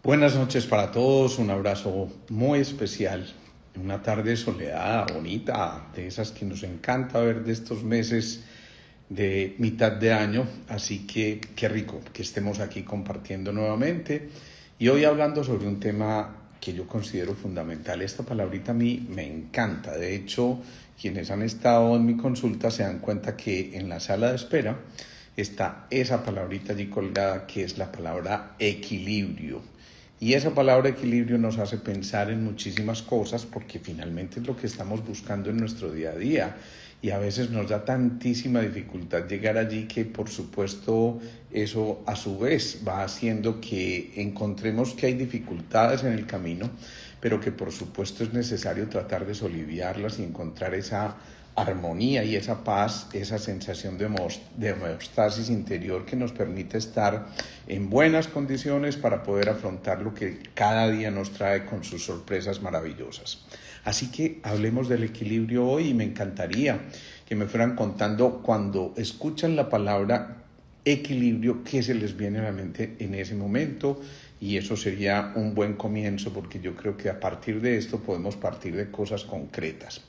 Buenas noches para todos, un abrazo muy especial, una tarde soleada, bonita, de esas que nos encanta ver de estos meses de mitad de año, así que qué rico que estemos aquí compartiendo nuevamente y hoy hablando sobre un tema que yo considero fundamental. Esta palabrita a mí me encanta, de hecho quienes han estado en mi consulta se dan cuenta que en la sala de espera está esa palabrita allí colgada que es la palabra equilibrio. Y esa palabra equilibrio nos hace pensar en muchísimas cosas porque finalmente es lo que estamos buscando en nuestro día a día y a veces nos da tantísima dificultad llegar allí que por supuesto eso a su vez va haciendo que encontremos que hay dificultades en el camino, pero que por supuesto es necesario tratar de soliviarlas y encontrar esa armonía y esa paz, esa sensación de homeostasis interior que nos permite estar en buenas condiciones para poder afrontar lo que cada día nos trae con sus sorpresas maravillosas. Así que hablemos del equilibrio hoy y me encantaría que me fueran contando cuando escuchan la palabra equilibrio, qué se les viene a la mente en ese momento, y eso sería un buen comienzo porque yo creo que a partir de esto podemos partir de cosas concretas.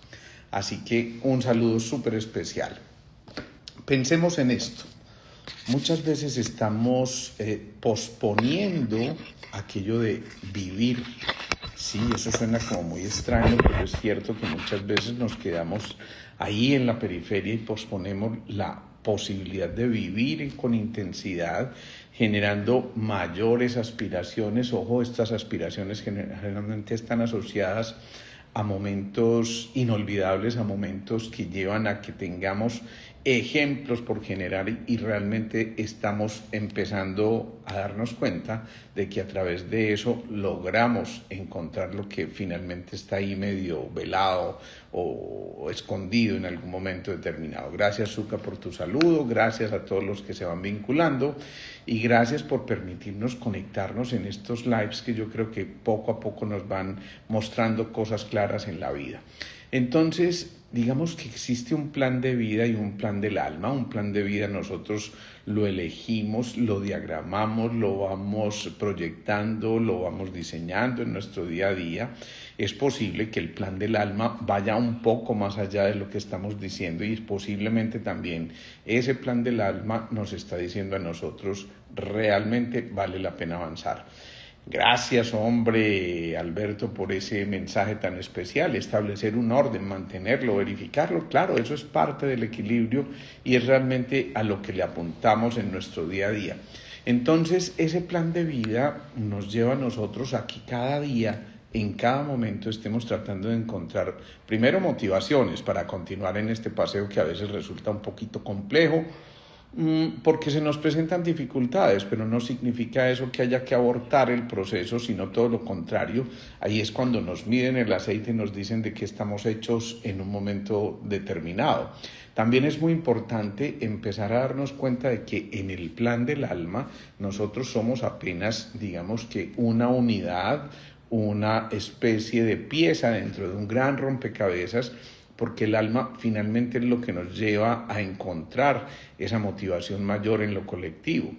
Así que un saludo súper especial. Pensemos en esto. Muchas veces estamos posponiendo aquello de vivir. Sí, eso suena como muy extraño, pero es cierto que muchas veces nos quedamos ahí en la periferia y posponemos la posibilidad de vivir con intensidad, generando mayores aspiraciones. Ojo, estas aspiraciones generalmente están asociadas a momentos inolvidables, a momentos que llevan a que tengamos ejemplos por generar y realmente estamos empezando a darnos cuenta de que a través de eso logramos encontrar lo que finalmente está ahí medio velado o escondido en algún momento determinado. Gracias, Zuka, por tu saludo, gracias a todos los que se van vinculando y gracias por permitirnos conectarnos en estos lives que yo creo que poco a poco nos van mostrando cosas claras en la vida. Entonces, digamos que existe un plan de vida y un plan del alma. Un plan de vida nosotros lo elegimos, lo diagramamos, lo vamos proyectando, lo vamos diseñando en nuestro día a día. Es posible que el plan del alma vaya un poco más allá de lo que estamos diciendo y posiblemente también ese plan del alma nos está diciendo a nosotros realmente vale la pena avanzar. Gracias, hombre, Alberto, por ese mensaje tan especial. Establecer un orden, mantenerlo, verificarlo, claro, eso es parte del equilibrio y es realmente a lo que le apuntamos en nuestro día a día. Entonces, ese plan de vida nos lleva a nosotros a que cada día, en cada momento, estemos tratando de encontrar, primero, motivaciones para continuar en este paseo que a veces resulta un poquito complejo, porque se nos presentan dificultades, pero no significa eso que haya que abortar el proceso, sino todo lo contrario. Ahí es cuando nos miden el aceite y nos dicen de qué estamos hechos en un momento determinado. También es muy importante empezar a darnos cuenta de que en el plan del alma nosotros somos apenas, digamos que una unidad, una especie de pieza dentro de un gran rompecabezas, porque el alma finalmente es lo que nos lleva a encontrar esa motivación mayor en lo colectivo.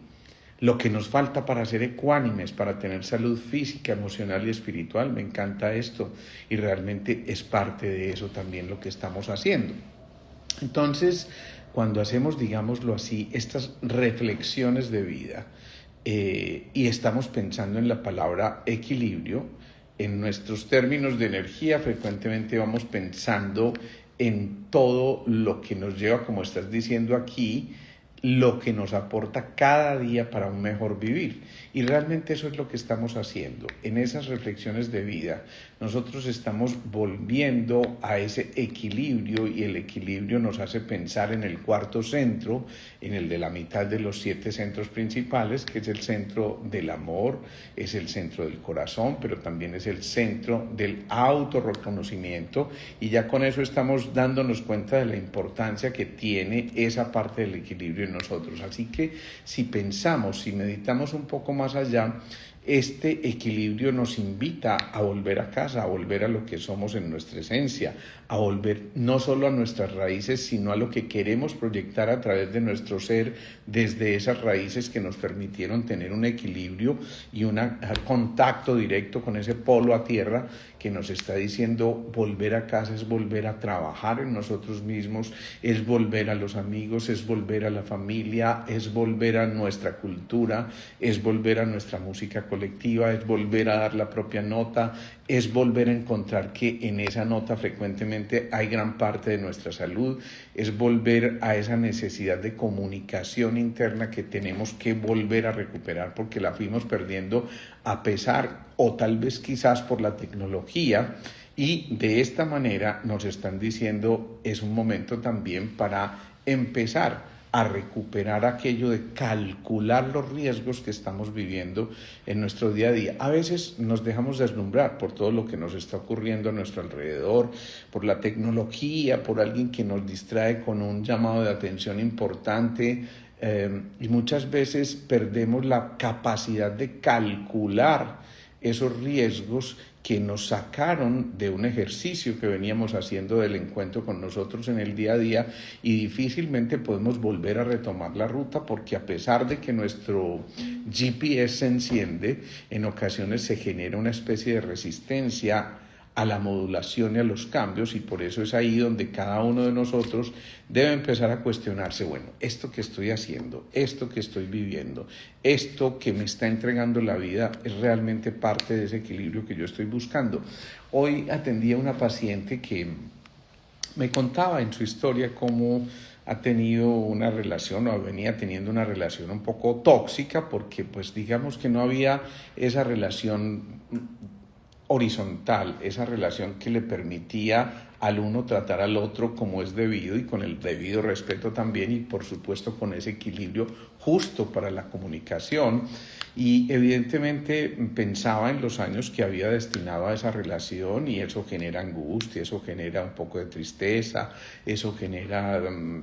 Lo que nos falta para ser ecuánimes, para tener salud física, emocional y espiritual, me encanta esto y realmente es parte de eso también lo que estamos haciendo. Entonces, cuando hacemos, digámoslo así, estas reflexiones de vida y estamos pensando en la palabra equilibrio, en nuestros términos de energía frecuentemente vamos pensando en todo lo que nos lleva, como estás diciendo aquí, lo que nos aporta cada día para un mejor vivir. Y realmente eso es lo que estamos haciendo. En esas reflexiones de vida, nosotros estamos volviendo a ese equilibrio y el equilibrio nos hace pensar en el cuarto centro, en el de la mitad de los 7 centros principales, que es el centro del amor, es el centro del corazón, pero también es el centro del autorreconocimiento y ya con eso estamos dándonos cuenta de la importancia que tiene esa parte del equilibrio en nosotros. Así que si pensamos, si meditamos un poco más allá, Este equilibrio nos invita a volver a casa, a volver a lo que somos en nuestra esencia, a volver no solo a nuestras raíces, sino a lo que queremos proyectar a través de nuestro ser, desde esas raíces que nos permitieron tener un equilibrio y un contacto directo con ese polo a tierra que nos está diciendo volver a casa es volver a trabajar en nosotros mismos, es volver a los amigos, es volver a la familia, es volver a nuestra cultura, es volver a nuestra música colectiva, es volver a dar la propia nota, es volver a encontrar que en esa nota frecuentemente hay gran parte de nuestra salud, es volver a esa necesidad de comunicación interna que tenemos que volver a recuperar porque la fuimos perdiendo a pesar o tal vez quizás por la tecnología, y de esta manera nos están diciendo es un momento también para empezar a recuperar aquello de calcular los riesgos que estamos viviendo en nuestro día a día. A veces nos dejamos deslumbrar por todo lo que nos está ocurriendo a nuestro alrededor, por la tecnología, por alguien que nos distrae con un llamado de atención importante, y muchas veces perdemos la capacidad de calcular esos riesgos que nos sacaron de un ejercicio que veníamos haciendo del encuentro con nosotros en el día a día, y difícilmente podemos volver a retomar la ruta porque a pesar de que nuestro GPS se enciende, en ocasiones se genera una especie de resistencia a la modulación y a los cambios, y por eso es ahí donde cada uno de nosotros debe empezar a cuestionarse, bueno, esto que estoy haciendo, esto que estoy viviendo, esto que me está entregando la vida, es realmente parte de ese equilibrio que yo estoy buscando. Hoy atendí a una paciente que me contaba en su historia cómo ha tenido una relación o venía teniendo una relación un poco tóxica porque pues digamos que no había esa relación horizontal, esa relación que le permitía al uno tratar al otro como es debido y con el debido respeto también, y por supuesto con ese equilibrio justo para la comunicación. Y evidentemente pensaba en los años que había destinado a esa relación, y eso genera angustia, eso genera un poco de tristeza, eso genera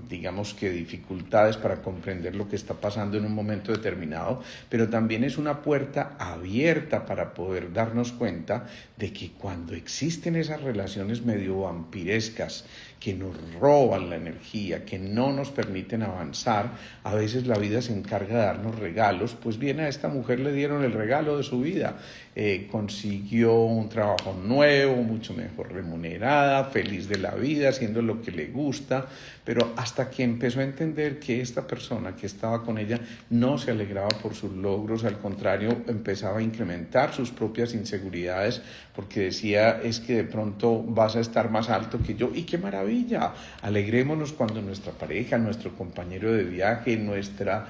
digamos que dificultades para comprender lo que está pasando en un momento determinado, pero también es una puerta abierta para poder darnos cuenta de que cuando existen esas relaciones medio vampirescas que nos roban la energía, que no nos permiten avanzar, a veces la vida se encarga de darnos regalos. Pues bien, a esta mujer le dieron el regalo de su vida, consiguió un trabajo nuevo, mucho mejor remunerada, feliz de la vida, haciendo lo que le gusta, pero hasta que empezó a entender que esta persona que estaba con ella no se alegraba por sus logros, al contrario, empezaba a incrementar sus propias inseguridades, porque decía, es que de pronto vas a estar más alto que yo, y qué maravilla, alegrémonos cuando nuestra pareja, nuestro compañero de viaje, nuestra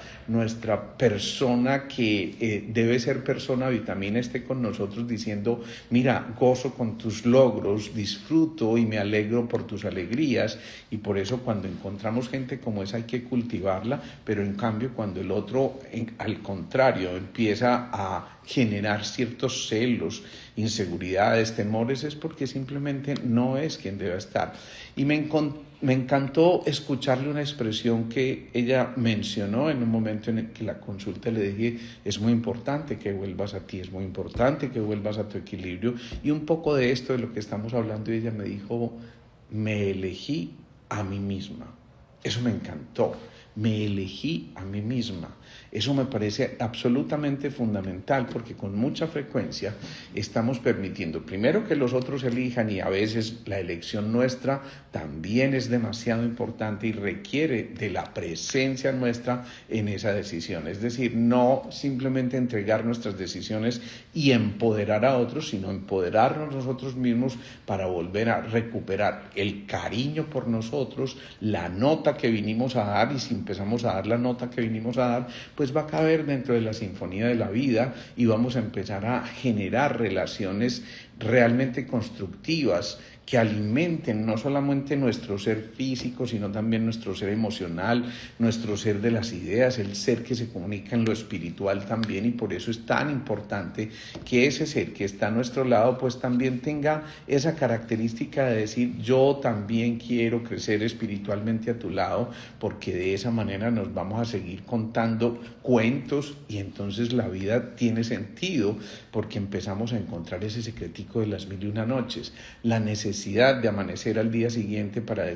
persona que debe ser persona vitamina esté con nosotros diciendo, mira, gozo con tus logros, disfruto y me alegro por tus alegrías. Y por eso cuando encontramos gente como esa hay que cultivarla, pero en cambio cuando el otro al contrario empieza a generar ciertos celos, inseguridades, temores, es porque simplemente no es quien debe estar. Y me encantó escucharle una expresión que ella mencionó en un momento en el que la consulta le dije, es muy importante que vuelvas a ti, es muy importante que vuelvas a tu equilibrio, y un poco de esto de lo que estamos hablando, y ella me dijo, me elegí a mí misma. Eso me encantó. Me elegí a mí misma. Eso me parece absolutamente fundamental, porque con mucha frecuencia estamos permitiendo primero que los otros elijan, y a veces la elección nuestra también es demasiado importante y requiere de la presencia nuestra en esa decisión. Es decir, no simplemente entregar nuestras decisiones y empoderar a otros, sino empoderarnos nosotros mismos para volver a recuperar el cariño por nosotros, la nota que vinimos a dar. Y si empezamos a dar la nota que vinimos a dar, pues va a caber dentro de la sinfonía de la vida y vamos a empezar a generar relaciones realmente constructivas que alimenten no solamente nuestro ser físico, sino también nuestro ser emocional, nuestro ser de las ideas, el ser que se comunica en lo espiritual también, y por eso es tan importante que ese ser que está a nuestro lado pues también tenga esa característica de decir: yo también quiero crecer espiritualmente a tu lado, porque de esa manera nos vamos a seguir contando cuentos y entonces la vida tiene sentido, porque empezamos a encontrar ese secretico de las 1001 noches, la necesidad de amanecer al día siguiente para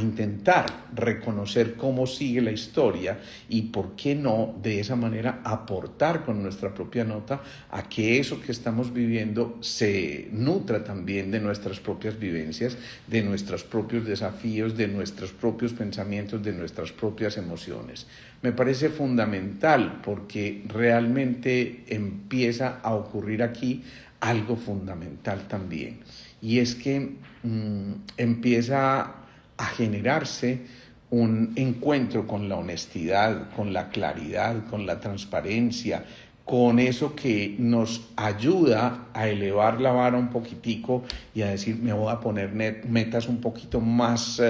intentar reconocer cómo sigue la historia y por qué no de esa manera aportar con nuestra propia nota a que eso que estamos viviendo se nutra también de nuestras propias vivencias, de nuestros propios desafíos, de nuestros propios pensamientos, de nuestras propias emociones. Me parece fundamental porque realmente empieza a ocurrir aquí algo fundamental también, y es que empieza a generarse un encuentro con la honestidad, con la claridad, con la transparencia, con eso que nos ayuda a elevar la vara un poquitico y a decir: me voy a poner metas un poquito más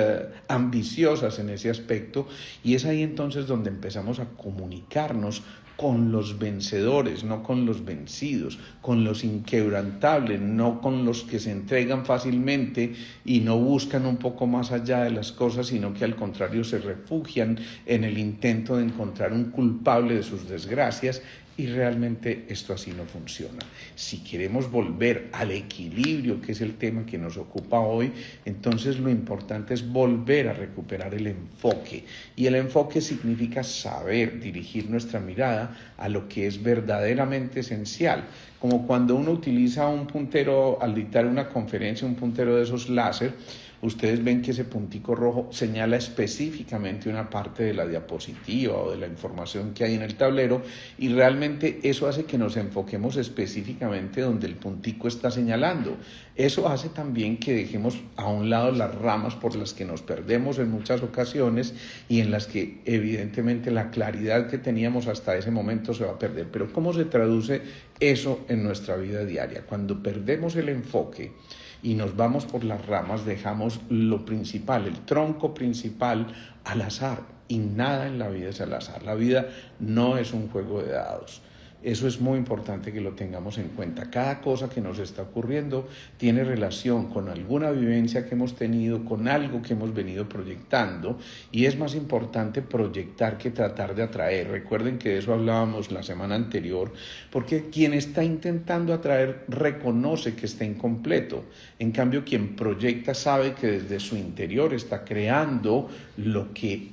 ambiciosas en ese aspecto, y es ahí entonces donde empezamos a comunicarnos con los vencedores, no con los vencidos, con los inquebrantables, no con los que se entregan fácilmente y no buscan un poco más allá de las cosas, sino que al contrario se refugian en el intento de encontrar un culpable de sus desgracias. Y realmente esto así no funciona. Si queremos volver al equilibrio, que es el tema que nos ocupa hoy, entonces lo importante es volver a recuperar el enfoque. Y el enfoque significa saber dirigir nuestra mirada a lo que es verdaderamente esencial. Como cuando uno utiliza un puntero al dictar una conferencia, un puntero de esos láser, ustedes ven que ese puntico rojo señala específicamente una parte de la diapositiva o de la información que hay en el tablero, y realmente eso hace que nos enfoquemos específicamente donde el puntico está señalando. Eso hace también que dejemos a un lado las ramas por las que nos perdemos en muchas ocasiones y en las que evidentemente la claridad que teníamos hasta ese momento se va a perder. Pero ¿cómo se traduce eso en nuestra vida diaria? Cuando perdemos el enfoque y nos vamos por las ramas, dejamos lo principal, el tronco principal, al azar, y nada en la vida es al azar. La vida no es un juego de dados. Eso es muy importante que lo tengamos en cuenta. Cada cosa que nos está ocurriendo tiene relación con alguna vivencia que hemos tenido, con algo que hemos venido proyectando, y es más importante proyectar que tratar de atraer. Recuerden que de eso hablábamos la semana anterior, porque quien está intentando atraer reconoce que está incompleto. En cambio, quien proyecta sabe que desde su interior está creando lo que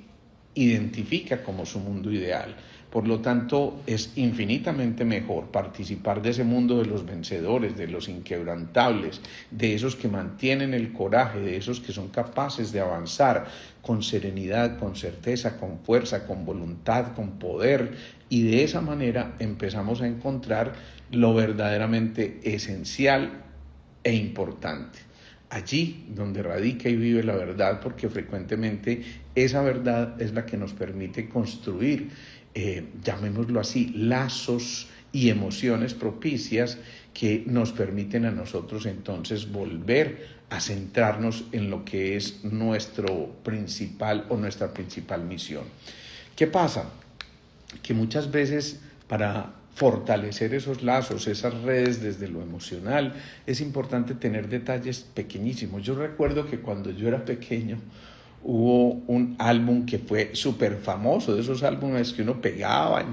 identifica como su mundo ideal. Por lo tanto, es infinitamente mejor participar de ese mundo de los vencedores, de los inquebrantables, de esos que mantienen el coraje, de esos que son capaces de avanzar con serenidad, con certeza, con fuerza, con voluntad, con poder, y de esa manera empezamos a encontrar lo verdaderamente esencial e importante. Allí donde radica y vive la verdad, porque frecuentemente esa verdad es la que nos permite construir, llamémoslo así, lazos y emociones propicias que nos permiten a nosotros entonces volver a centrarnos en lo que es nuestro principal o nuestra principal misión. ¿Qué pasa? Que muchas veces para fortalecer esos lazos, esas redes desde lo emocional, es importante tener detalles pequeñísimos. Yo recuerdo que cuando yo era pequeño hubo un álbum que fue súper famoso, de esos álbumes que uno pegaba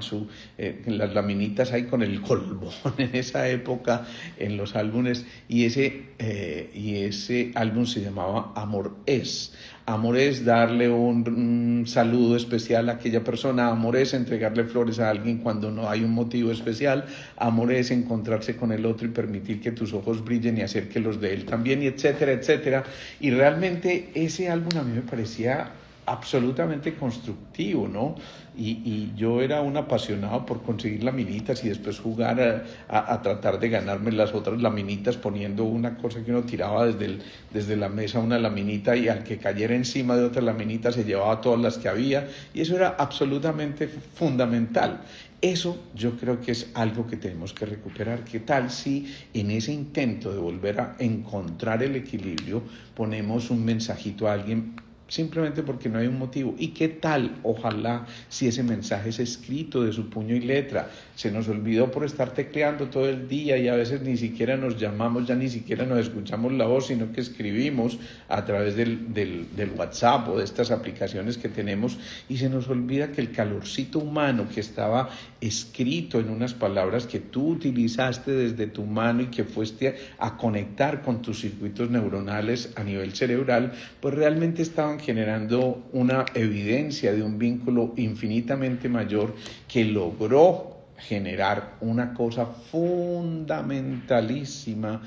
en las laminitas ahí con el colbón en esa época, en los álbumes, y ese álbum se llamaba Amor es. Amor es darle un saludo especial a aquella persona, amor es entregarle flores a alguien cuando no hay un motivo especial, amor es encontrarse con el otro y permitir que tus ojos brillen y hacer que los de él también, y etcétera, etcétera. Y realmente ese álbum a mí me parecía absolutamente constructivo, ¿no? Y yo era un apasionado por conseguir laminitas y después jugar a tratar de ganarme las otras laminitas poniendo una cosa que uno tiraba desde la mesa, una laminita, y al que cayera encima de otra laminita se llevaba todas las que había, y eso era absolutamente fundamental. Eso yo creo que es algo que tenemos que recuperar. ¿Qué tal si en ese intento de volver a encontrar el equilibrio ponemos un mensajito a alguien simplemente porque no hay un motivo? ¿Y qué tal, ojalá, si ese mensaje es escrito de su puño y letra? Se nos olvidó por estar tecleando todo el día y a veces ni siquiera nos llamamos, ya ni siquiera nos escuchamos la voz, sino que escribimos a través del WhatsApp o de estas aplicaciones que tenemos, y se nos olvida que el calorcito humano que estaba escrito en unas palabras que tú utilizaste desde tu mano y que fuiste a conectar con tus circuitos neuronales a nivel cerebral, pues realmente estaban generando una evidencia de un vínculo infinitamente mayor que logró generar una cosa fundamentalísima,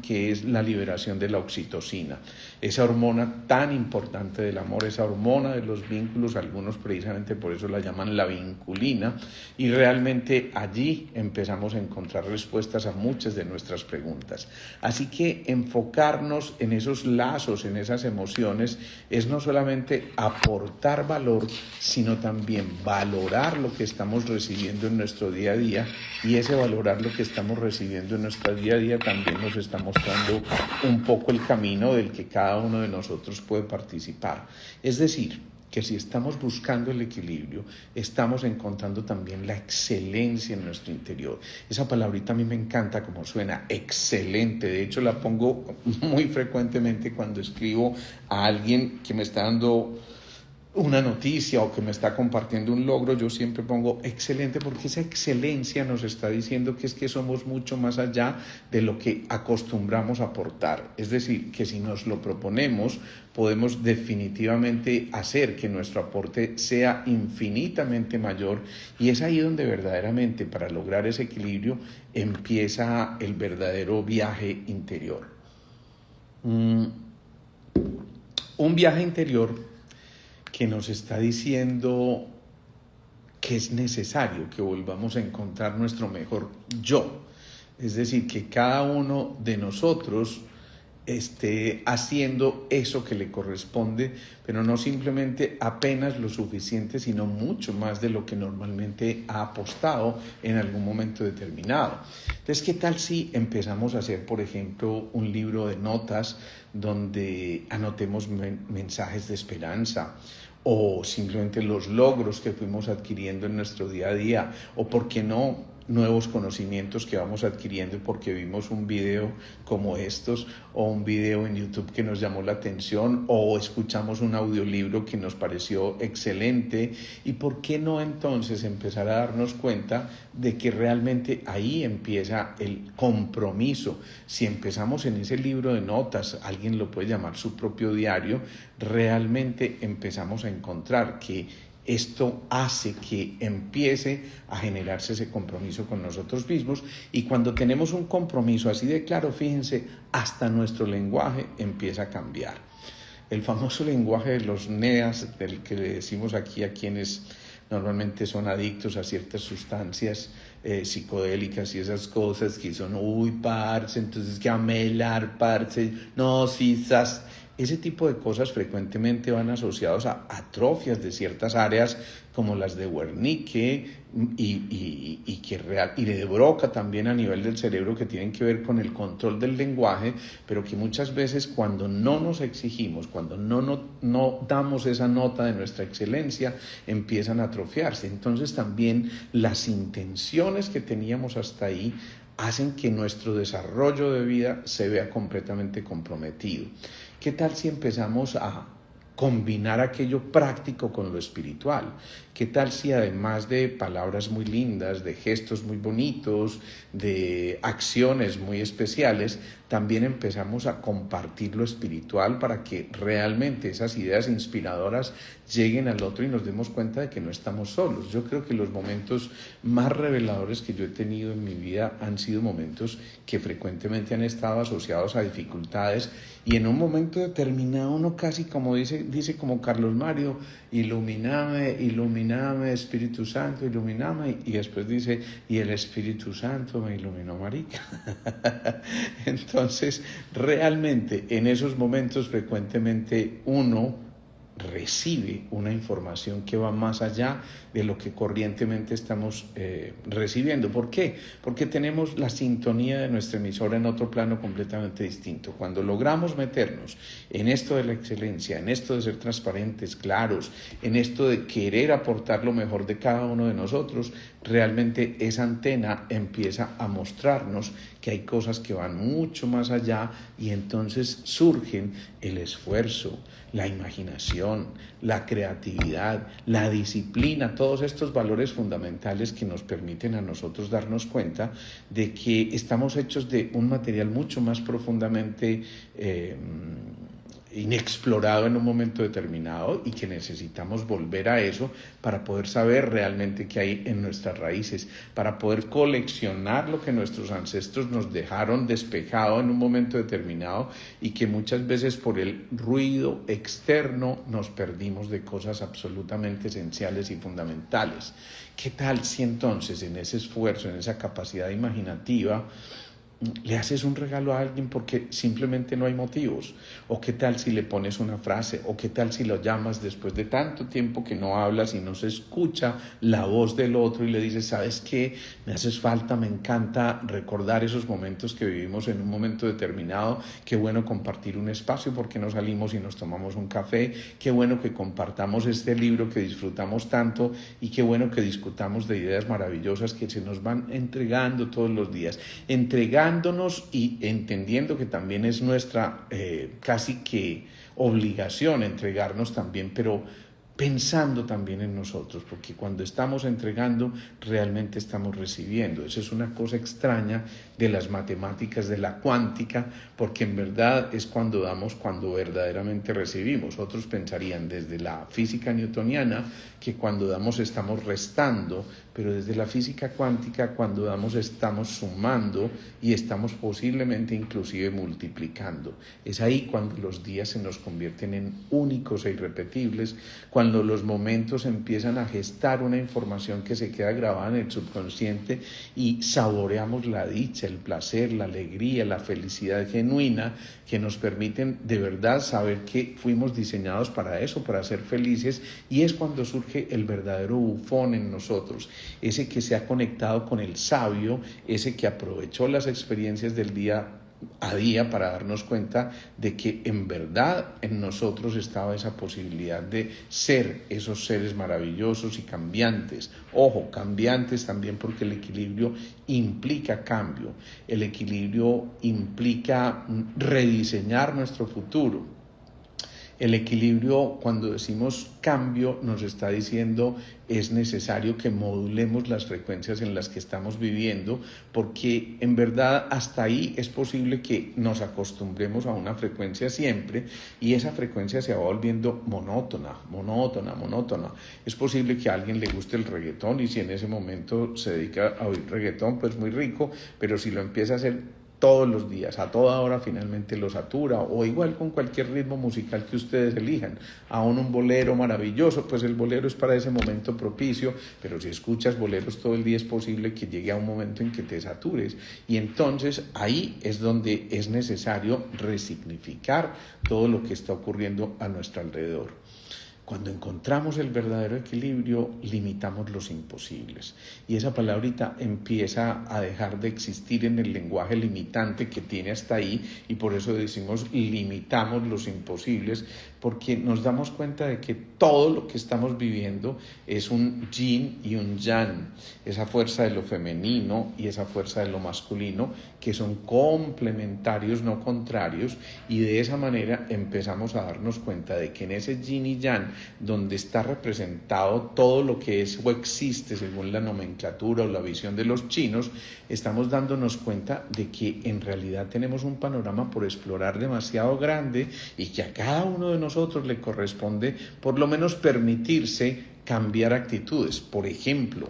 que es la liberación de la oxitocina, esa hormona tan importante del amor, esa hormona de los vínculos. Algunos precisamente por eso la llaman la vinculina, y realmente allí empezamos a encontrar respuestas a muchas de nuestras preguntas. Así que enfocarnos en esos lazos, en esas emociones, es no solamente aportar valor, sino también valorar lo que estamos recibiendo en nuestro día a día, y ese valorar lo que estamos recibiendo en nuestro día a día también nos está mostrando un poco el camino del que cada uno de nosotros puede participar. Es decir, que si estamos buscando el equilibrio, estamos encontrando también la excelencia en nuestro interior. Esa palabrita a mí me encanta como suena, excelente. De hecho, la pongo muy frecuentemente cuando escribo a alguien que me está dando una noticia o que me está compartiendo un logro. Yo siempre pongo excelente, porque esa excelencia nos está diciendo que es que somos mucho más allá de lo que acostumbramos a aportar. Es decir, que si nos lo proponemos, podemos definitivamente hacer que nuestro aporte sea infinitamente mayor, y es ahí donde verdaderamente, para lograr ese equilibrio, empieza el verdadero viaje interior. Un viaje interior que nos está diciendo que es necesario que volvamos a encontrar nuestro mejor yo. Es decir, que cada uno de nosotros esté haciendo eso que le corresponde, pero no simplemente apenas lo suficiente, sino mucho más de lo que normalmente ha apostado en algún momento determinado. Entonces, ¿qué tal si empezamos a hacer, por ejemplo, un libro de notas donde anotemos mensajes de esperanza, o simplemente los logros que fuimos adquiriendo en nuestro día a día, o por qué no, nuevos conocimientos que vamos adquiriendo porque vimos un video como estos, o un video en YouTube que nos llamó la atención, o escuchamos un audiolibro que nos pareció excelente? Y por qué no entonces empezar a darnos cuenta de que realmente ahí empieza el compromiso. Si empezamos en ese libro de notas, alguien lo puede llamar su propio diario, realmente empezamos a encontrar que esto hace que empiece a generarse ese compromiso con nosotros mismos, y cuando tenemos un compromiso así de claro, fíjense, hasta nuestro lenguaje empieza a cambiar. El famoso lenguaje de los NEAs, del que le decimos aquí a quienes normalmente son adictos a ciertas sustancias psicodélicas y esas cosas que son, uy, parce, entonces que amelar, parce, no, sisas. Ese tipo de cosas frecuentemente van asociados a atrofias de ciertas áreas como las de Wernicke y de Broca también a nivel del cerebro, que tienen que ver con el control del lenguaje, pero que muchas veces cuando no nos exigimos, cuando no damos esa nota de nuestra excelencia, empiezan a atrofiarse. Entonces también las intenciones que teníamos hasta ahí hacen que nuestro desarrollo de vida se vea completamente comprometido. ¿Qué tal si empezamos a combinar aquello práctico con lo espiritual? ¿Qué tal si además de palabras muy lindas, de gestos muy bonitos, de acciones muy especiales, también empezamos a compartir lo espiritual para que realmente esas ideas inspiradoras lleguen al otro y nos demos cuenta de que no estamos solos? Yo creo que los momentos más reveladores que yo he tenido en mi vida han sido momentos que frecuentemente han estado asociados a dificultades, y en un momento determinado uno casi como dice como Carlos Mario, ilumíname, Espíritu Santo, ilumíname, y después dice, y el Espíritu Santo me iluminó, marica. Entonces, realmente en esos momentos frecuentemente uno recibe una información que va más allá de lo que corrientemente estamos recibiendo. ¿Por qué? Porque tenemos la sintonía de nuestra emisora en otro plano completamente distinto. Cuando logramos meternos en esto de la excelencia, en esto de ser transparentes, claros, en esto de querer aportar lo mejor de cada uno de nosotros, realmente esa antena empieza a mostrarnos que hay cosas que van mucho más allá, y entonces surgen el esfuerzo, la imaginación, la creatividad, la disciplina, todos estos valores fundamentales que nos permiten a nosotros darnos cuenta de que estamos hechos de un material mucho más profundamente inexplorado en un momento determinado, y que necesitamos volver a eso para poder saber realmente qué hay en nuestras raíces, para poder coleccionar lo que nuestros ancestros nos dejaron despejado en un momento determinado, y que muchas veces por el ruido externo nos perdimos de cosas absolutamente esenciales y fundamentales. ¿Qué tal si entonces en ese esfuerzo, en esa capacidad imaginativa, le haces un regalo a alguien porque simplemente no hay motivos? ¿O qué tal si le pones una frase? ¿O qué tal si lo llamas después de tanto tiempo que no hablas y no se escucha la voz del otro, y le dices: ¿sabes qué? Me haces falta, me encanta recordar esos momentos que vivimos en un momento determinado. Qué bueno compartir un espacio, porque no salimos y nos tomamos un café. Qué bueno que compartamos este libro que disfrutamos tanto, y qué bueno que discutamos de ideas maravillosas que se nos van entregando todos los días. Entregándonos y entendiendo que también es nuestra casi que obligación entregarnos también, pero pensando también en nosotros, porque cuando estamos entregando realmente estamos recibiendo. Eso es una cosa extraña de las matemáticas, de la cuántica, porque en verdad es cuando damos, cuando verdaderamente recibimos. Otros pensarían desde la física newtoniana que cuando damos estamos restando, pero desde la física cuántica, cuando damos estamos sumando, y estamos posiblemente inclusive multiplicando. Es ahí cuando los días se nos convierten en únicos e irrepetibles, cuando los momentos empiezan a gestar una información que se queda grabada en el subconsciente, y saboreamos la dicha, el placer, la alegría, la felicidad genuina, que nos permiten de verdad saber que fuimos diseñados para eso, para ser felices. Y es cuando surge el verdadero bufón en nosotros, ese que se ha conectado con el sabio, ese que aprovechó las experiencias del día a día para darnos cuenta de que en verdad en nosotros estaba esa posibilidad de ser esos seres maravillosos y cambiantes. Ojo, cambiantes también, porque el equilibrio implica cambio, el equilibrio implica rediseñar nuestro futuro. El equilibrio, cuando decimos cambio, nos está diciendo es necesario que modulemos las frecuencias en las que estamos viviendo, porque en verdad hasta ahí es posible que nos acostumbremos a una frecuencia siempre, y esa frecuencia se va volviendo monótona. Es posible que a alguien le guste el reggaetón, y si en ese momento se dedica a oír reggaetón, pues muy rico, pero si lo empieza a hacer todos los días, a toda hora, finalmente lo satura. O igual con cualquier ritmo musical que ustedes elijan. Aún un bolero maravilloso, pues el bolero es para ese momento propicio, pero si escuchas boleros todo el día es posible que llegue a un momento en que te satures, y entonces ahí es donde es necesario resignificar todo lo que está ocurriendo a nuestro alrededor. Cuando encontramos el verdadero equilibrio, limitamos los imposibles. Y esa palabrita empieza a dejar de existir en el lenguaje limitante que tiene hasta ahí, y por eso decimos limitamos los imposibles, porque nos damos cuenta de que todo lo que estamos viviendo es un yin y un yang, esa fuerza de lo femenino y esa fuerza de lo masculino, que son complementarios, no contrarios, y de esa manera empezamos a darnos cuenta de que en ese yin y yang, donde está representado todo lo que es o existe según la nomenclatura o la visión de los chinos, estamos dándonos cuenta de que en realidad tenemos un panorama por explorar demasiado grande, y que a cada uno de nosotros le corresponde por lo menos permitirse cambiar actitudes. Por ejemplo,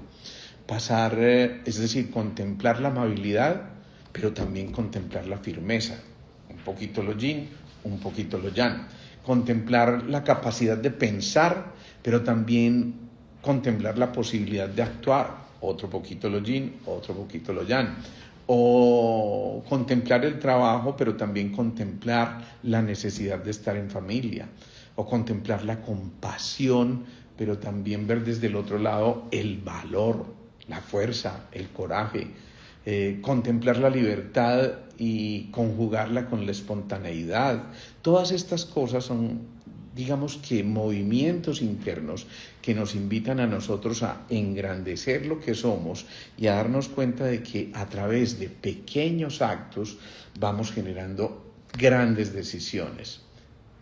pasar, es decir, contemplar la amabilidad, pero también contemplar la firmeza. Un poquito lo yin, un poquito lo yang. Contemplar la capacidad de pensar, pero también contemplar la posibilidad de actuar. Otro poquito lo yin, otro poquito lo yang. O contemplar el trabajo, pero también contemplar la necesidad de estar en familia. o contemplar la compasión, pero también ver desde el otro lado el valor, la fuerza, el coraje, contemplar la libertad y conjugarla con la espontaneidad. Todas estas cosas son, digamos que, movimientos internos que nos invitan a nosotros a engrandecer lo que somos y a darnos cuenta de que a través de pequeños actos vamos generando grandes decisiones.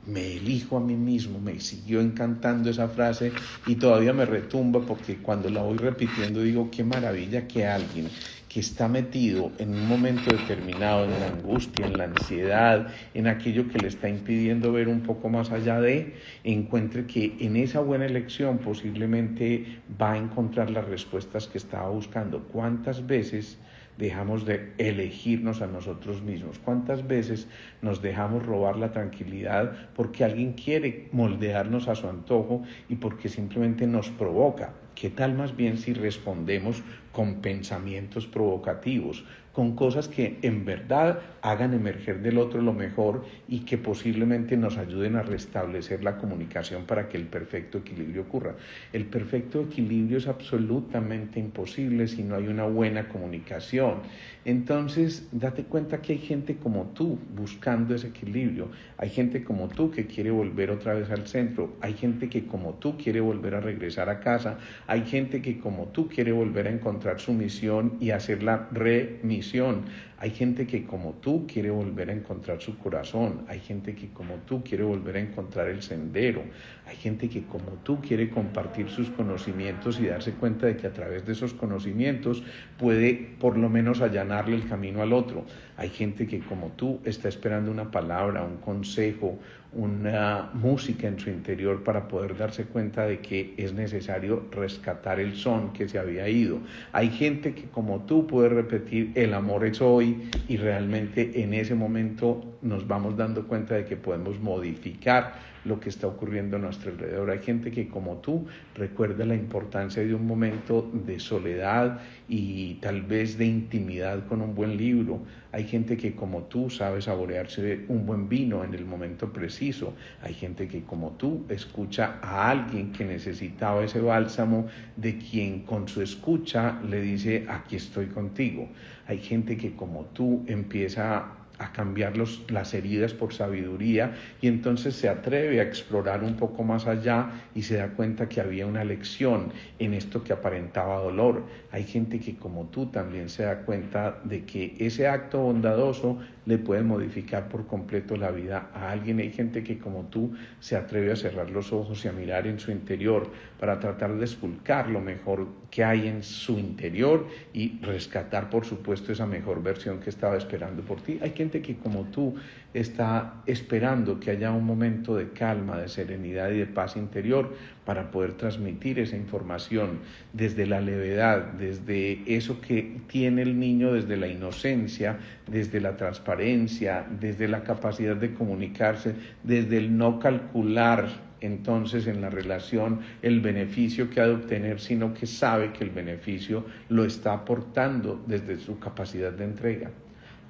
Me elijo a mí mismo, me siguió encantando esa frase y todavía me retumba porque cuando la voy repitiendo digo, qué maravilla que alguien que está metido en un momento determinado, en la angustia, en la ansiedad, en aquello que le está impidiendo ver un poco más allá de, encuentre que en esa buena elección posiblemente va a encontrar las respuestas que estaba buscando. ¿Cuántas veces dejamos de elegirnos a nosotros mismos? ¿Cuántas veces nos dejamos robar la tranquilidad porque alguien quiere moldearnos a su antojo y porque simplemente nos provoca? ¿Qué tal más bien si respondemos con pensamientos provocativos, con cosas que en verdad hagan emerger del otro lo mejor y que posiblemente nos ayuden a restablecer la comunicación para que el perfecto equilibrio ocurra? El perfecto equilibrio es absolutamente imposible si no hay una buena comunicación. Entonces, date cuenta que hay gente como tú buscando ese equilibrio, hay gente como tú que quiere volver otra vez al centro, hay gente que como tú quiere volver a regresar a casa, hay gente que como tú quiere volver a encontrar su misión y hacer la remisión. Hay gente que como tú quiere volver a encontrar su corazón, hay gente que como tú quiere volver a encontrar el sendero, hay gente que como tú quiere compartir sus conocimientos y darse cuenta de que a través de esos conocimientos puede por lo menos allanarle el camino al otro. Hay gente que como tú está esperando una palabra, un consejo, una música en su interior para poder darse cuenta de que es necesario rescatar el son que se había ido. Hay gente que como tú puede repetir el amor es hoy y realmente en ese momento nos vamos dando cuenta de que podemos modificar lo que está ocurriendo a nuestro alrededor. Hay gente que como tú recuerda la importancia de un momento de soledad y tal vez de intimidad con un buen libro. Hay gente que como tú sabe saborearse un buen vino en el momento preciso. Hay gente que como tú escucha a alguien que necesitaba ese bálsamo de quien con su escucha le dice aquí estoy contigo. Hay gente que como tú empieza a cambiar las heridas por sabiduría y entonces se atreve a explorar un poco más allá y se da cuenta que había una lección en esto que aparentaba dolor. Hay gente que como tú también se da cuenta de que ese acto bondadoso le puede modificar por completo la vida a alguien. Hay gente que como tú se atreve a cerrar los ojos y a mirar en su interior para tratar de expulcar lo mejor que hay en su interior y rescatar, por supuesto, esa mejor versión que estaba esperando por ti. Hay gente que como tú está esperando que haya un momento de calma, de serenidad y de paz interior para poder transmitir esa información desde la levedad, desde eso que tiene el niño, desde la inocencia, desde la transparencia, desde la capacidad de comunicarse, desde el no calcular entonces en la relación el beneficio que ha de obtener, sino que sabe que el beneficio lo está aportando desde su capacidad de entrega.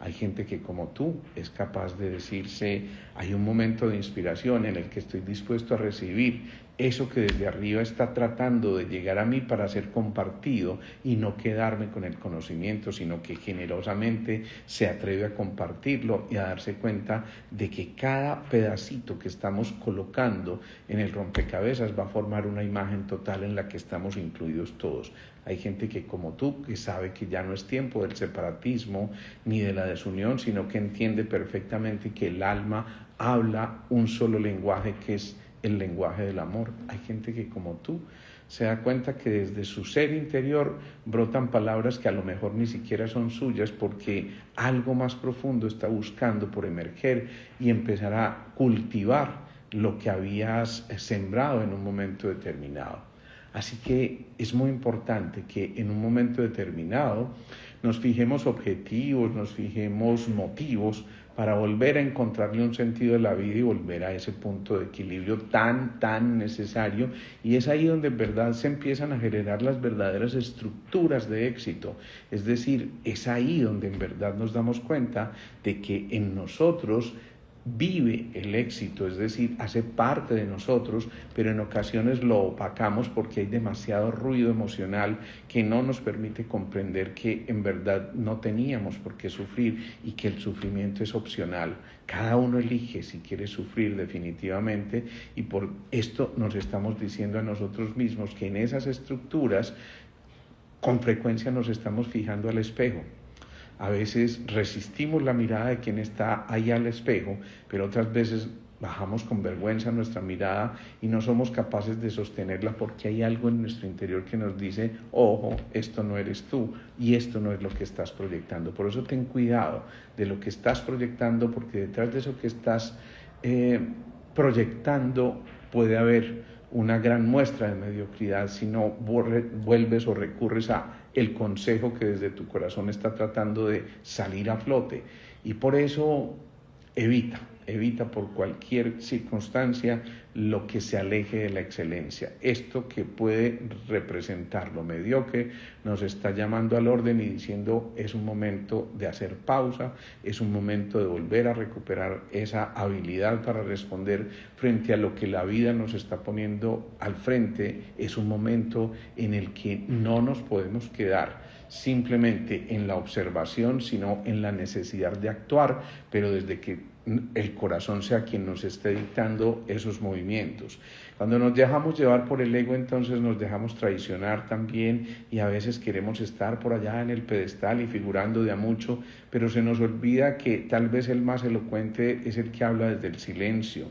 Hay gente que como tú es capaz de decirse, hay un momento de inspiración en el que estoy dispuesto a recibir eso que desde arriba está tratando de llegar a mí para ser compartido y no quedarme con el conocimiento, sino que generosamente se atreve a compartirlo y a darse cuenta de que cada pedacito que estamos colocando en el rompecabezas va a formar una imagen total en la que estamos incluidos todos. Hay gente que como tú, que sabe que ya no es tiempo del separatismo ni de la desunión, sino que entiende perfectamente que el alma habla un solo lenguaje, que es el lenguaje del amor. Hay gente que como tú se da cuenta que desde su ser interior brotan palabras que a lo mejor ni siquiera son suyas porque algo más profundo está buscando por emerger y empezar a cultivar lo que habías sembrado en un momento determinado. Así que es muy importante que en un momento determinado nos fijemos objetivos, nos fijemos motivos para volver a encontrarle un sentido de la vida y volver a ese punto de equilibrio tan necesario. Y es ahí donde en verdad se empiezan a generar las verdaderas estructuras de éxito. Es decir, es ahí donde en verdad nos damos cuenta de que en nosotros vive el éxito, es decir, hace parte de nosotros, pero en ocasiones lo opacamos porque hay demasiado ruido emocional que no nos permite comprender que en verdad no teníamos por qué sufrir y que el sufrimiento es opcional. Cada uno elige si quiere sufrir definitivamente, y por esto nos estamos diciendo a nosotros mismos que en esas estructuras con frecuencia nos estamos fijando al espejo. A veces resistimos la mirada de quien está ahí al espejo, pero otras veces bajamos con vergüenza nuestra mirada y no somos capaces de sostenerla porque hay algo en nuestro interior que nos dice, ojo, esto no eres tú y esto no es lo que estás proyectando. Por eso ten cuidado de lo que estás proyectando, porque detrás de eso que estás proyectando puede haber una gran muestra de mediocridad si no vuelves o recurres a el consejo que desde tu corazón está tratando de salir a flote. Y por eso evita por cualquier circunstancia lo que se aleje de la excelencia. Esto que puede representar lo mediocre nos está llamando al orden y diciendo es un momento de hacer pausa, es un momento de volver a recuperar esa habilidad para responder frente a lo que la vida nos está poniendo al frente. Es un momento en el que no nos podemos quedar simplemente en la observación, sino en la necesidad de actuar, pero desde que el corazón sea quien nos esté dictando esos movimientos. Cuando nos dejamos llevar por el ego, entonces nos dejamos traicionar también y a veces queremos estar por allá en el pedestal y figurando de a mucho, pero se nos olvida que tal vez el más elocuente es el que habla desde el silencio.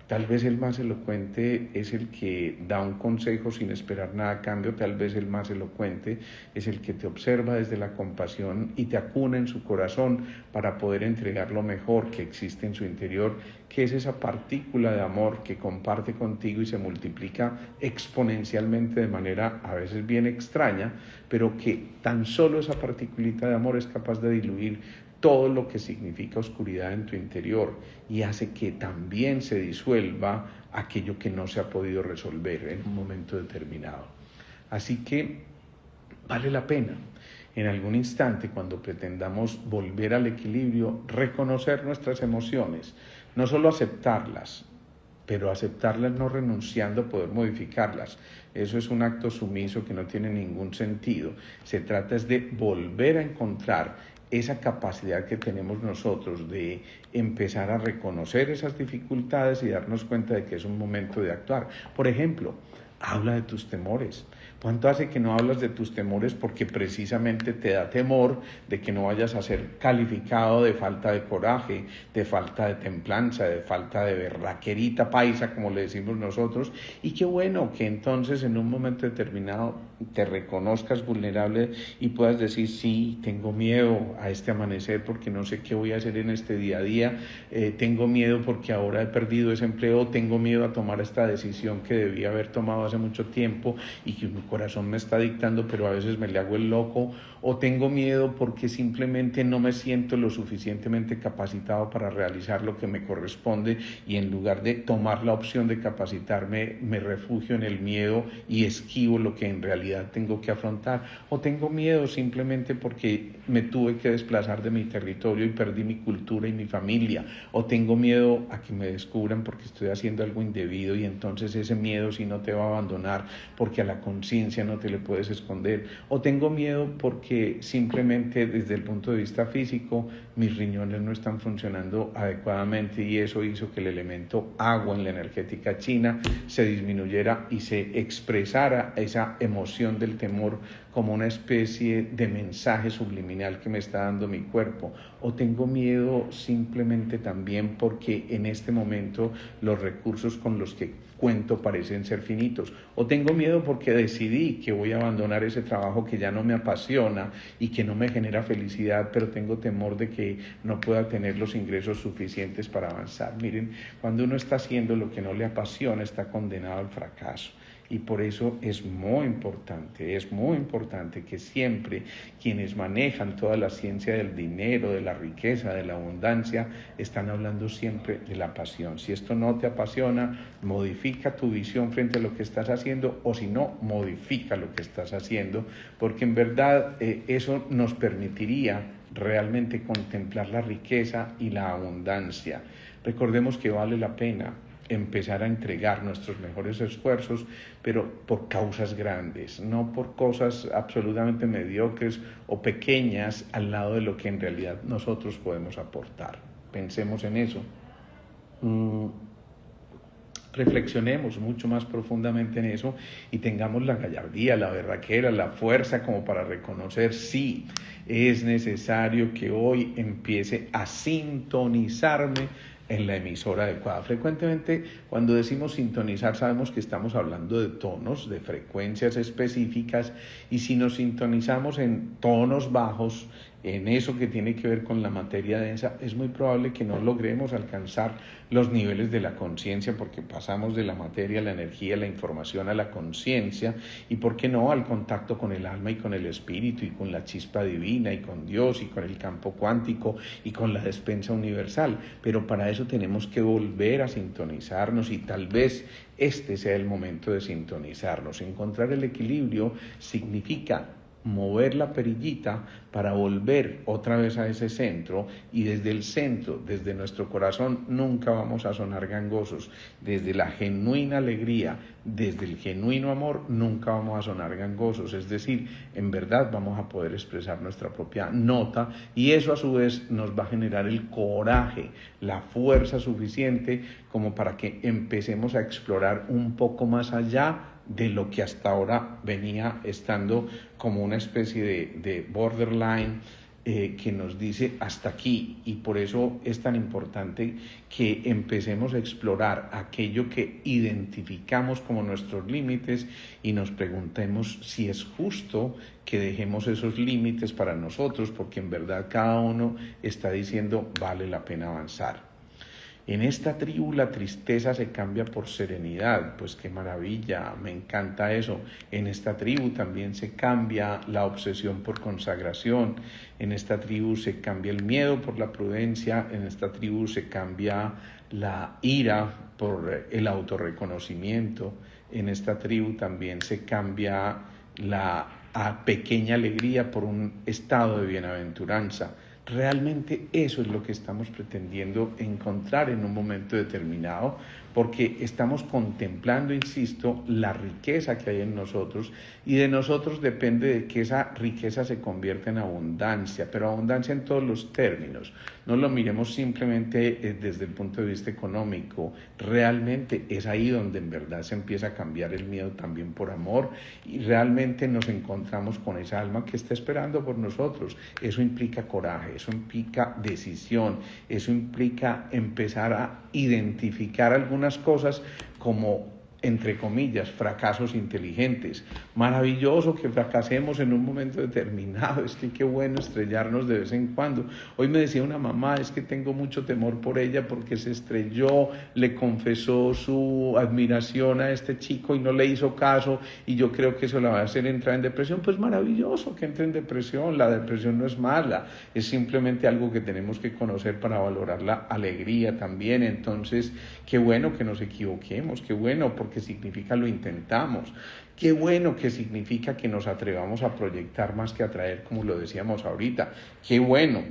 Tal vez el más elocuente es el que da un consejo sin esperar nada a cambio. Tal vez el más elocuente es el que te observa desde la compasión y te acuna en su corazón para poder entregar lo mejor que existe en su interior, que es esa partícula de amor que comparte contigo y se multiplica exponencialmente de manera a veces bien extraña, pero que tan solo esa particulita de amor es capaz de diluir todo lo que significa oscuridad en tu interior y hace que también se disuelva aquello que no se ha podido resolver en un momento determinado. Así que vale la pena en algún instante, cuando pretendamos volver al equilibrio, reconocer nuestras emociones, no solo aceptarlas, pero aceptarlas no renunciando a poder modificarlas. Eso es un acto sumiso que no tiene ningún sentido. Se trata es de volver a encontrar esa capacidad que tenemos nosotros de empezar a reconocer esas dificultades y darnos cuenta de que es un momento de actuar. Por ejemplo, habla de tus temores. ¿Cuánto hace que no hablas de tus temores? Porque precisamente te da temor de que no vayas a ser calificado de falta de coraje, de falta de templanza, de falta de berraquerita paisa, como le decimos nosotros. Y qué bueno que entonces en un momento determinado te reconozcas vulnerable y puedas decir, sí, tengo miedo a este amanecer porque no sé qué voy a hacer en este día a día, tengo miedo porque ahora he perdido ese empleo, tengo miedo a tomar esta decisión que debía haber tomado hace mucho tiempo y que mi corazón me está dictando, pero a veces me le hago el loco, o tengo miedo porque simplemente no me siento lo suficientemente capacitado para realizar lo que me corresponde y en lugar de tomar la opción de capacitarme, me refugio en el miedo y esquivo lo que en realidad tengo que afrontar, o tengo miedo simplemente porque me tuve que desplazar de mi territorio y perdí mi cultura y mi familia, o tengo miedo a que me descubran porque estoy haciendo algo indebido y entonces ese miedo si no te va a abandonar porque a la conciencia no te le puedes esconder, o tengo miedo porque simplemente desde el punto de vista físico mis riñones no están funcionando adecuadamente y eso hizo que el elemento agua en la energética china se disminuyera y se expresara esa emoción del temor como una especie de mensaje subliminal que me está dando mi cuerpo, o tengo miedo simplemente también porque en este momento los recursos con los que cuento parecen ser finitos, o tengo miedo porque decidí que voy a abandonar ese trabajo que ya no me apasiona y que no me genera felicidad, pero tengo temor de que no pueda tener los ingresos suficientes para avanzar. Miren, cuando uno está haciendo lo que no le apasiona, está condenado al fracaso. Y por eso es muy importante que siempre quienes manejan toda la ciencia del dinero, de la riqueza, de la abundancia, están hablando siempre de la pasión. Si esto no te apasiona, modifica tu visión frente a lo que estás haciendo, o si no, modifica lo que estás haciendo, porque en verdad eso nos permitiría realmente contemplar la riqueza y la abundancia. Recordemos que vale la pena empezar a entregar nuestros mejores esfuerzos, pero por causas grandes, no por cosas absolutamente mediocres o pequeñas al lado de lo que en realidad nosotros podemos aportar. Pensemos en eso. Reflexionemos mucho más profundamente en eso y tengamos la gallardía, la berraquera, la fuerza como para reconocer, sí, es necesario que hoy empiece a sintonizarme en la emisora adecuada. Frecuentemente, cuando decimos sintonizar, sabemos que estamos hablando de tonos, de frecuencias específicas, y si nos sintonizamos en tonos bajos, en eso que tiene que ver con la materia densa, es muy probable que no logremos alcanzar los niveles de la conciencia, porque pasamos de la materia, la energía, la información a la conciencia, y por qué no, al contacto con el alma y con el espíritu y con la chispa divina y con Dios y con el campo cuántico y con la despensa universal. Pero para eso tenemos que volver a sintonizarnos, y tal vez este sea el momento de sintonizarnos. Encontrar el equilibrio significa mover la perillita para volver otra vez a ese centro, y desde el centro, desde nuestro corazón, nunca vamos a sonar gangosos. Desde la genuina alegría, desde el genuino amor, nunca vamos a sonar gangosos. Es decir, en verdad vamos a poder expresar nuestra propia nota, y eso a su vez nos va a generar el coraje, la fuerza suficiente como para que empecemos a explorar un poco más allá de lo que hasta ahora venía estando como una especie de borderline que nos dice hasta aquí. Y por eso es tan importante que empecemos a explorar aquello que identificamos como nuestros límites y nos preguntemos si es justo que dejemos esos límites para nosotros, porque en verdad cada uno está diciendo vale la pena avanzar. En esta tribu la tristeza se cambia por serenidad. Pues qué maravilla, me encanta eso. En esta tribu también se cambia la obsesión por consagración. En esta tribu se cambia el miedo por la prudencia. En esta tribu se cambia la ira por el autorreconocimiento. En esta tribu también se cambia la pequeña alegría por un estado de bienaventuranza. Realmente eso es lo que estamos pretendiendo encontrar en un momento determinado, porque estamos contemplando, insisto, la riqueza que hay en nosotros, y de nosotros depende de que esa riqueza se convierta en abundancia, pero abundancia en todos los términos. No lo miremos simplemente desde el punto de vista económico. Realmente es ahí donde en verdad se empieza a cambiar el miedo también por amor, y realmente nos encontramos con esa alma que está esperando por nosotros. Eso implica coraje, eso implica decisión, eso implica empezar a identificar algunas cosas como, entre comillas, fracasos inteligentes. Maravilloso que fracasemos en un momento determinado, es que qué bueno estrellarnos de vez en cuando. Hoy me decía una mamá, es que tengo mucho temor por ella porque se estrelló, le confesó su admiración a este chico y no le hizo caso, y yo creo que eso la va a hacer entrar en depresión. Pues maravilloso que entre en depresión, la depresión no es mala, es simplemente algo que tenemos que conocer para valorar la alegría también. Entonces, qué bueno que nos equivoquemos, qué bueno, porque significa lo intentamos. Qué bueno que significa que nos atrevamos a proyectar más que atraer, como lo decíamos ahorita. Qué bueno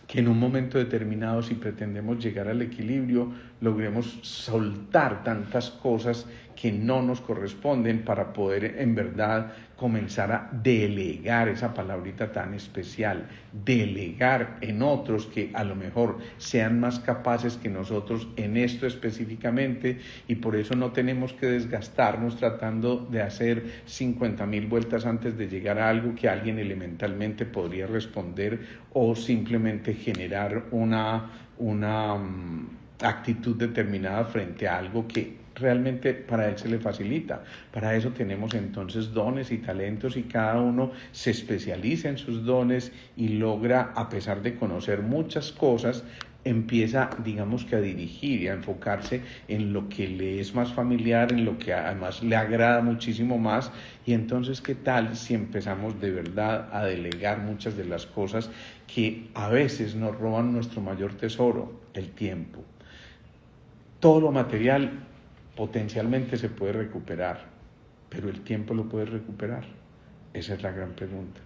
que en un momento determinado, si pretendemos llegar al equilibrio, logremos soltar tantas cosas que no nos corresponden para poder en verdad comenzar a delegar, esa palabrita tan especial, delegar en otros que a lo mejor sean más capaces que nosotros en esto específicamente, y por eso no tenemos que desgastarnos tratando de hacer 50,000 vueltas antes de llegar a algo que alguien elementalmente podría responder, o simplemente generar una actitud determinada frente a algo que realmente para él se le facilita. Para eso tenemos entonces dones y talentos, y cada uno se especializa en sus dones y logra, a pesar de conocer muchas cosas, empieza, digamos que a dirigir y a enfocarse en lo que le es más familiar, en lo que además le agrada muchísimo más. Y entonces, ¿qué tal si empezamos de verdad a delegar muchas de las cosas que a veces nos roban nuestro mayor tesoro, el tiempo? Todo lo material potencialmente se puede recuperar, pero ¿el tiempo lo puedes recuperar? Esa es la gran pregunta.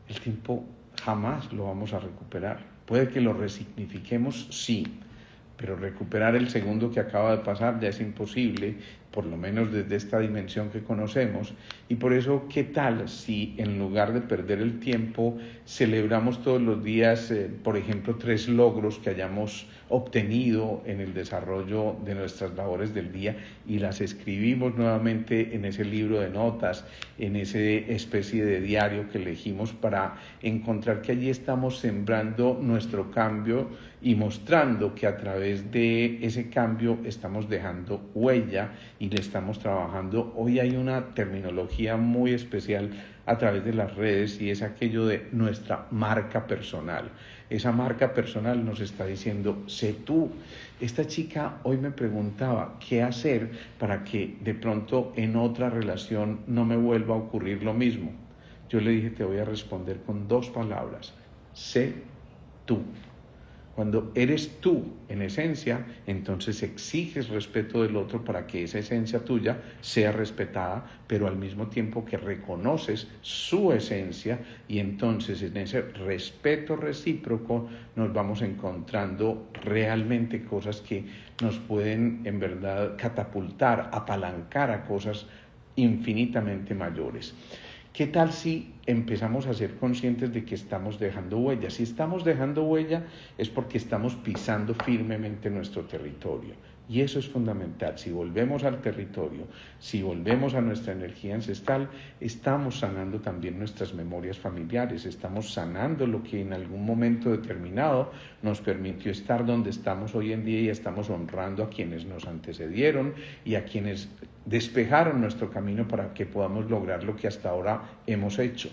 El tiempo jamás lo vamos a recuperar. Puede que lo resignifiquemos, sí, pero recuperar el segundo que acaba de pasar ya es imposible, por lo menos desde esta dimensión que conocemos. Y por eso, ¿qué tal si en lugar de perder el tiempo celebramos todos los días, por ejemplo, 3 logros que hayamos obtenido en el desarrollo de nuestras labores del día y las escribimos nuevamente en ese libro de notas, en esa especie de diario que elegimos, para encontrar que allí estamos sembrando nuestro cambio y mostrando que a través de ese cambio estamos dejando huella y le estamos trabajando? Hoy hay una terminología muy especial a través de las redes y es aquello de nuestra marca personal. Esa marca personal nos está diciendo, sé tú. Esta chica hoy me preguntaba qué hacer para que de pronto en otra relación no me vuelva a ocurrir lo mismo. Yo le dije, te voy a responder con 2 palabras, sé tú. Cuando eres tú en esencia, entonces exiges respeto del otro para que esa esencia tuya sea respetada, pero al mismo tiempo que reconoces su esencia, y entonces en ese respeto recíproco nos vamos encontrando realmente cosas que nos pueden en verdad catapultar, apalancar a cosas infinitamente mayores. ¿Qué tal si empezamos a ser conscientes de que estamos dejando huella? Si estamos dejando huella es porque estamos pisando firmemente nuestro territorio. Y eso es fundamental. Si volvemos al territorio, si volvemos a nuestra energía ancestral, estamos sanando también nuestras memorias familiares, estamos sanando lo que en algún momento determinado nos permitió estar donde estamos hoy en día, y estamos honrando a quienes nos antecedieron y a quienes despejaron nuestro camino para que podamos lograr lo que hasta ahora hemos hecho.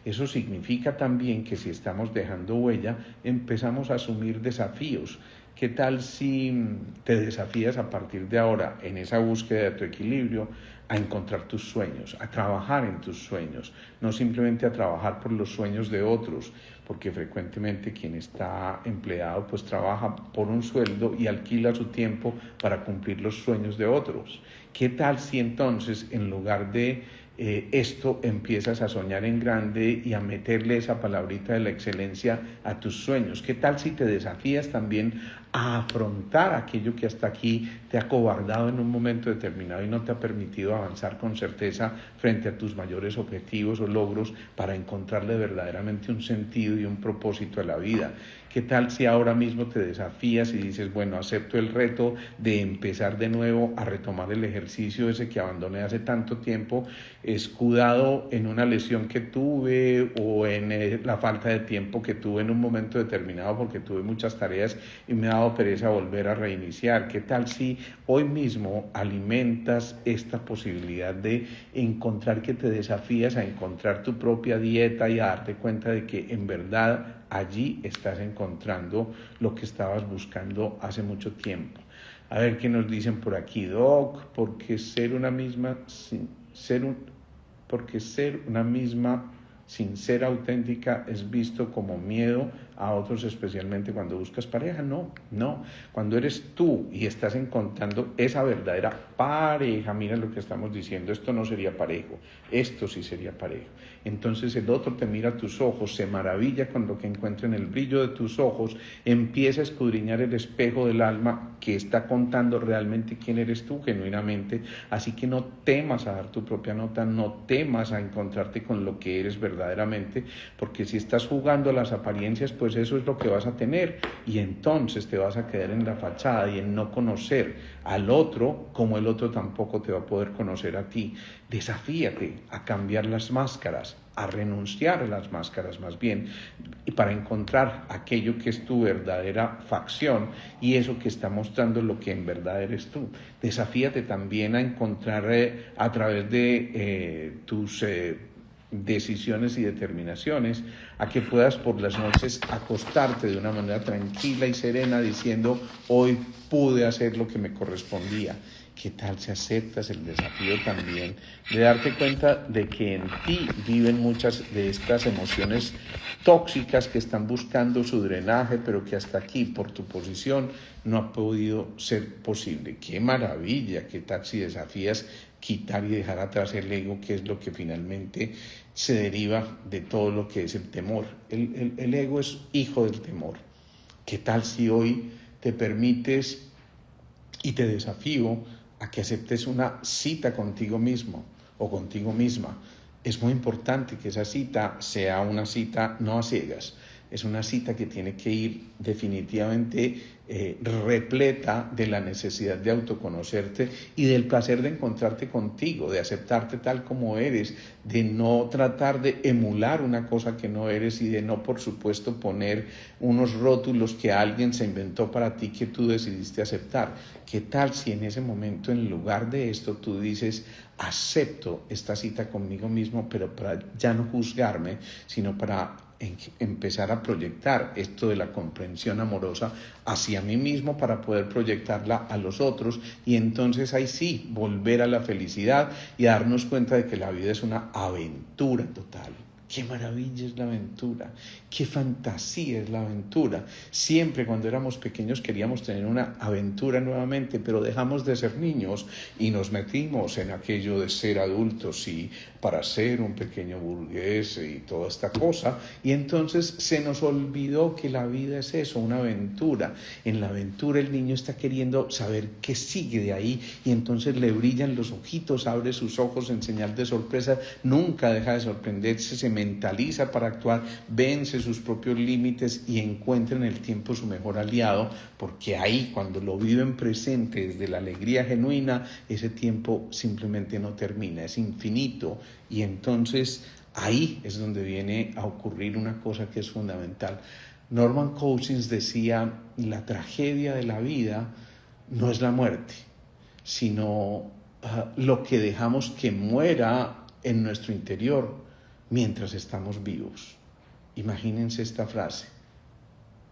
Eso significa también que si estamos dejando huella, empezamos a asumir desafíos. ¿Qué tal si te desafías a partir de ahora en esa búsqueda de tu equilibrio a encontrar tus sueños, a trabajar en tus sueños, no simplemente a trabajar por los sueños de otros? Porque frecuentemente quien está empleado pues trabaja por un sueldo y alquila su tiempo para cumplir los sueños de otros. ¿Qué tal si entonces en lugar de esto empiezas a soñar en grande y a meterle esa palabrita de la excelencia a tus sueños? ¿Qué tal si te desafías también a afrontar aquello que hasta aquí te ha cobardado en un momento determinado y no te ha permitido avanzar con certeza frente a tus mayores objetivos o logros, para encontrarle verdaderamente un sentido y un propósito a la vida? ¿Qué tal si ahora mismo te desafías y dices, bueno, acepto el reto de empezar de nuevo a retomar el ejercicio ese que abandoné hace tanto tiempo, escudado en una lesión que tuve o en la falta de tiempo que tuve en un momento determinado porque tuve muchas tareas y me ha dado pereza volver a reiniciar? ¿Qué tal si hoy mismo alimentas esta posibilidad de encontrar, que te desafías a encontrar tu propia dieta y a darte cuenta de que en verdad allí estás encontrando lo que estabas buscando hace mucho tiempo? A ver qué nos dicen por aquí. Doc, porque ser una misma sin ser auténtica es visto como miedo a otros, especialmente cuando buscas pareja. No. Cuando eres tú y estás encontrando esa verdadera pareja, mira lo que estamos diciendo, esto no sería parejo, esto sí sería parejo. Entonces el otro te mira a tus ojos, se maravilla con lo que encuentra en el brillo de tus ojos, empieza a escudriñar el espejo del alma que está contando realmente quién eres tú genuinamente. Así que no temas a dar tu propia nota, no temas a encontrarte con lo que eres verdaderamente, porque si estás jugando a las apariencias, pues eso es lo que vas a tener, y entonces te vas a quedar en la fachada y en no conocer al otro, como el otro tampoco te va a poder conocer a ti. Desafíate a cambiar las máscaras, a renunciar a las máscaras más bien, y para encontrar aquello que es tu verdadera facción y eso que está mostrando lo que en verdad eres tú. Desafíate también a encontrar a través de tus decisiones y determinaciones, a que puedas por las noches acostarte de una manera tranquila y serena diciendo, hoy pude hacer lo que me correspondía. ¿Qué tal si aceptas el desafío también de darte cuenta de que en ti viven muchas de estas emociones tóxicas que están buscando su drenaje, pero que hasta aquí, por tu posición, no ha podido ser posible? ¡Qué maravilla! ¿Qué tal si desafías quitar y dejar atrás el ego, que es lo que finalmente se deriva de todo lo que es el temor. El ego es hijo del temor. ¿Qué tal si hoy te permites y te desafío a que aceptes una cita contigo mismo o contigo misma? Es muy importante que esa cita sea una cita no a ciegas, es una cita que tiene que ir definitivamente repleta de la necesidad de autoconocerte y del placer de encontrarte contigo, de aceptarte tal como eres, de no tratar de emular una cosa que no eres y de no, por supuesto, poner unos rótulos que alguien se inventó para ti que tú decidiste aceptar. ¿Qué tal si en ese momento, en lugar de esto, tú dices: acepto esta cita conmigo mismo, pero para ya no juzgarme, sino para empezar a proyectar esto de la comprensión amorosa hacia mí mismo para poder proyectarla a los otros, y entonces ahí sí volver a la felicidad y darnos cuenta de que la vida es una aventura total? Qué maravilla es la aventura, qué fantasía es la aventura. Siempre cuando éramos pequeños queríamos tener una aventura nuevamente, pero dejamos de ser niños y nos metimos en aquello de ser adultos y para ser un pequeño burgués y toda esta cosa, y entonces se nos olvidó que la vida es eso, una aventura. En la aventura el niño está queriendo saber qué sigue de ahí y entonces le brillan los ojitos, abre sus ojos en señal de sorpresa, nunca deja de sorprenderse, se mentaliza para actuar, vence sus propios límites y encuentra en el tiempo su mejor aliado, porque ahí, cuando lo viven presente desde la alegría genuina, ese tiempo simplemente no termina, es infinito, y entonces ahí es donde viene a ocurrir una cosa que es fundamental. Norman Cousins decía: la tragedia de la vida no es la muerte, sino lo que dejamos que muera en nuestro interior mientras estamos vivos. Imagínense esta frase.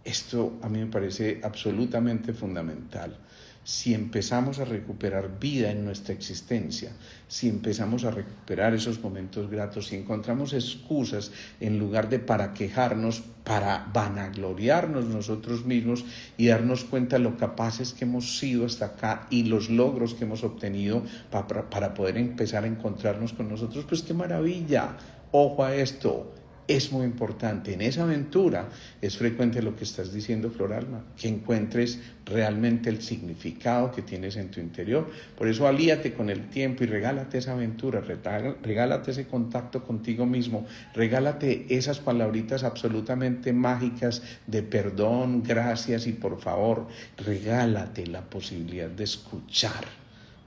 Esto a mí me parece absolutamente fundamental. Si empezamos a recuperar vida en nuestra existencia, si empezamos a recuperar esos momentos gratos, si encontramos excusas en lugar de para quejarnos, para vanagloriarnos nosotros mismos y darnos cuenta de lo capaces que hemos sido hasta acá y los logros que hemos obtenido para poder empezar a encontrarnos con nosotros, pues qué maravilla. Ojo a esto. Es muy importante. En esa aventura es frecuente lo que estás diciendo, Floralma, que encuentres realmente el significado que tienes en tu interior. Por eso alíate con el tiempo y regálate esa aventura, regálate ese contacto contigo mismo, regálate esas palabritas absolutamente mágicas de perdón, gracias y por favor. Regálate la posibilidad de escuchar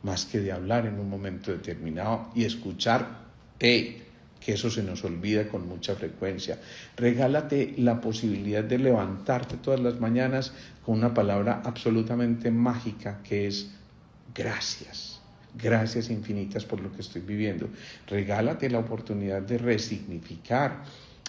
más que de hablar en un momento determinado, y escucharte, que eso se nos olvida con mucha frecuencia. Regálate la posibilidad de levantarte todas las mañanas con una palabra absolutamente mágica, que es gracias. Gracias infinitas por lo que estoy viviendo. Regálate la oportunidad de resignificar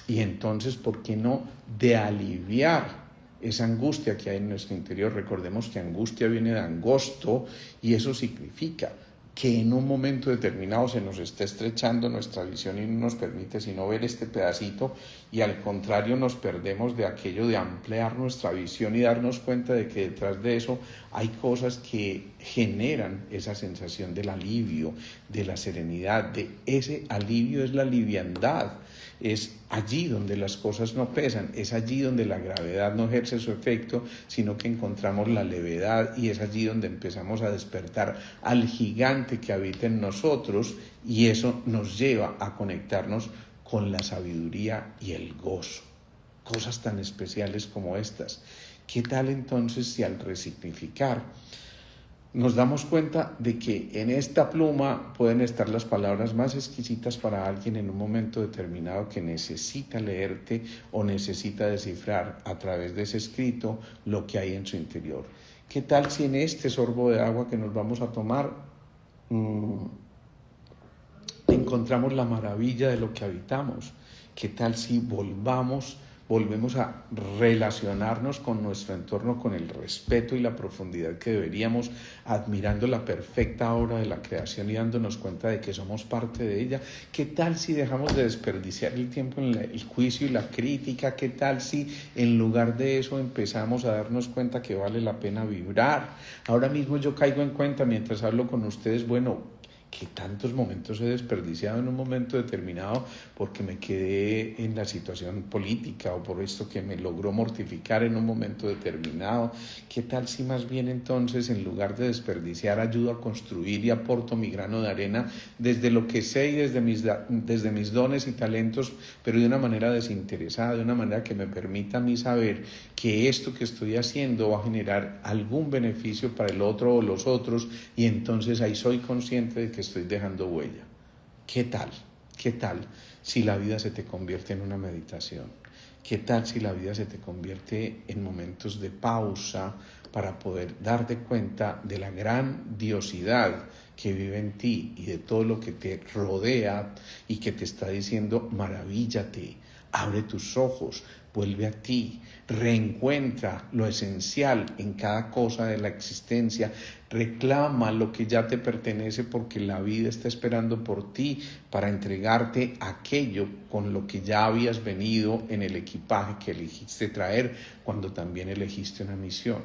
y entonces, ¿por qué no?, de aliviar esa angustia que hay en nuestro interior. Recordemos que angustia viene de angosto y eso significa que en un momento determinado se nos está estrechando nuestra visión y no nos permite sino ver este pedacito, y al contrario nos perdemos de aquello de ampliar nuestra visión y darnos cuenta de que detrás de eso hay cosas que generan esa sensación del alivio, de la serenidad, de ese alivio es la liviandad. Es allí donde las cosas no pesan, es allí donde la gravedad no ejerce su efecto, sino que encontramos la levedad, y es allí donde empezamos a despertar al gigante que habita en nosotros, y eso nos lleva a conectarnos con la sabiduría y el gozo. Cosas tan especiales como estas. ¿Qué tal entonces si al resignificar nos damos cuenta de que en esta pluma pueden estar las palabras más exquisitas para alguien en un momento determinado que necesita leerte o necesita descifrar a través de ese escrito lo que hay en su interior? ¿Qué tal si en este sorbo de agua que nos vamos a tomar encontramos la maravilla de lo que habitamos? ¿Qué tal si volvemos a relacionarnos con nuestro entorno con el respeto y la profundidad que deberíamos, admirando la perfecta obra de la creación y dándonos cuenta de que somos parte de ella? ¿Qué tal si dejamos de desperdiciar el tiempo en el juicio y la crítica? ¿Qué tal si en lugar de eso empezamos a darnos cuenta que vale la pena vibrar? Ahora mismo yo caigo en cuenta mientras hablo con ustedes, bueno, que tantos momentos he desperdiciado en un momento determinado porque me quedé en la situación política o por esto que me logró mortificar en un momento determinado. ¿Qué tal si más bien entonces, en lugar de desperdiciar, ayudo a construir y aporto mi grano de arena desde lo que sé y desde mis dones y talentos, pero de una manera desinteresada, de una manera que me permita a mí saber que esto que estoy haciendo va a generar algún beneficio para el otro o los otros, y entonces ahí soy consciente de que estoy dejando huella? ¿Qué tal? ¿Qué tal si la vida se te convierte en una meditación? ¿Qué tal si la vida se te convierte en momentos de pausa para poder darte cuenta de la grandiosidad que vive en ti y de todo lo que te rodea y que te está diciendo maravíllate, abre tus ojos, vuelve a ti, reencuentra lo esencial en cada cosa de la existencia, reclama lo que ya te pertenece porque la vida está esperando por ti para entregarte aquello con lo que ya habías venido en el equipaje que elegiste traer cuando también elegiste una misión.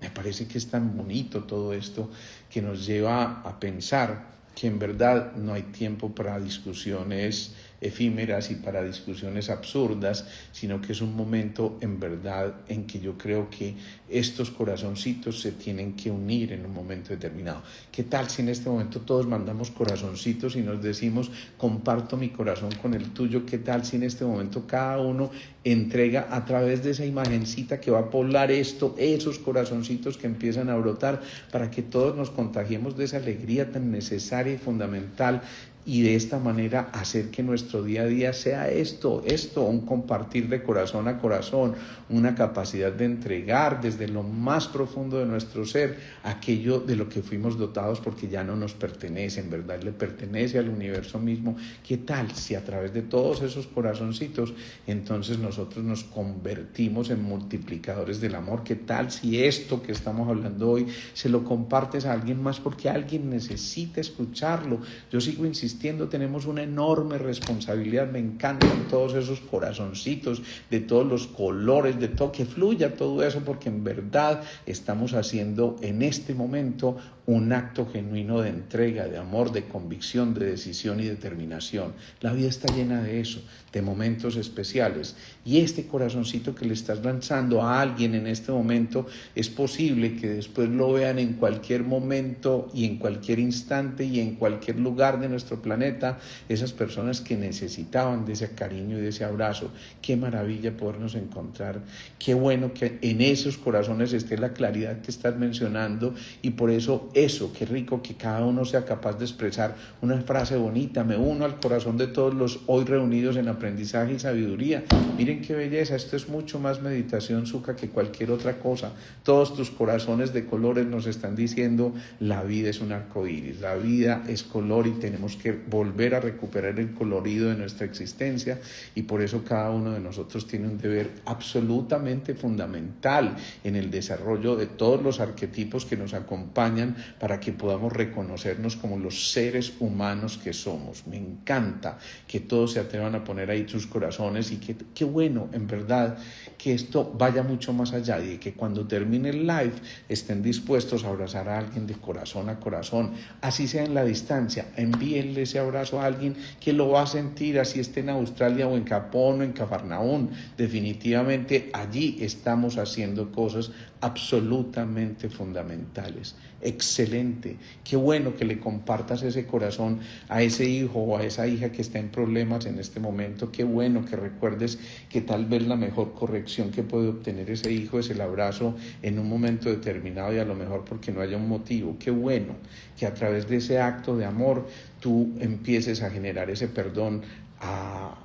Me parece que es tan bonito todo esto que nos lleva a pensar que en verdad no hay tiempo para discusiones efímeras y para discusiones absurdas, sino que es un momento en verdad en que yo creo que estos corazoncitos se tienen que unir en un momento determinado. ¿Qué tal si en este momento todos mandamos corazoncitos y nos decimos comparto mi corazón con el tuyo? ¿Qué tal si en este momento cada uno entrega a través de esa imagencita que va a poblar esto, esos corazoncitos que empiezan a brotar, para que todos nos contagiemos de esa alegría tan necesaria y fundamental, y de esta manera hacer que nuestro día a día sea esto, un compartir de corazón a corazón, una capacidad de entregar desde lo más profundo de nuestro ser aquello de lo que fuimos dotados, porque ya no nos pertenece, en verdad le pertenece al universo mismo? ¿Qué tal si a través de todos esos corazoncitos entonces nosotros nos convertimos en multiplicadores del amor? ¿Qué tal si esto que estamos hablando hoy se lo compartes a alguien más porque alguien necesita escucharlo? Yo sigo insistiendo, tenemos una enorme responsabilidad. Me encantan todos esos corazoncitos de todos los colores, de todo, que fluya todo eso, porque en verdad estamos haciendo en este momento un acto genuino de entrega, de amor, de convicción, de decisión y determinación. La vida está llena de eso, de momentos especiales, y este corazoncito que le estás lanzando a alguien en este momento, es posible que después lo vean en cualquier momento y en cualquier instante y en cualquier lugar de nuestro planeta, esas personas que necesitaban de ese cariño y de ese abrazo. Qué maravilla podernos encontrar, qué bueno que en esos corazones esté la claridad que estás mencionando, y por eso qué rico que cada uno sea capaz de expresar una frase bonita: me uno al corazón de todos los hoy reunidos en aprendizaje y sabiduría. Miren qué belleza, esto es mucho más meditación, Zucca, que cualquier otra cosa. Todos tus corazones de colores nos están diciendo: la vida es un arco iris, la vida es color, y tenemos que volver a recuperar el colorido de nuestra existencia, y por eso cada uno de nosotros tiene un deber absolutamente fundamental en el desarrollo de todos los arquetipos que nos acompañan, para que podamos reconocernos como los seres humanos que somos. Me encanta que todos se atrevan a poner ahí sus corazones, y qué bueno, en verdad, que esto vaya mucho más allá, y que cuando termine el live estén dispuestos a abrazar a alguien de corazón a corazón, así sea en la distancia. Envíenle ese abrazo a alguien que lo va a sentir, así esté en Australia o en Japón o en Cafarnaún. Definitivamente allí estamos haciendo cosas absolutamente fundamentales. Excelente, qué bueno que le compartas ese corazón a ese hijo o a esa hija que está en problemas en este momento. Qué bueno que recuerdes que tal vez la mejor corrección que puede obtener ese hijo es el abrazo en un momento determinado, y a lo mejor porque no haya un motivo. Qué bueno que a través de ese acto de amor tú empieces a generar ese perdón a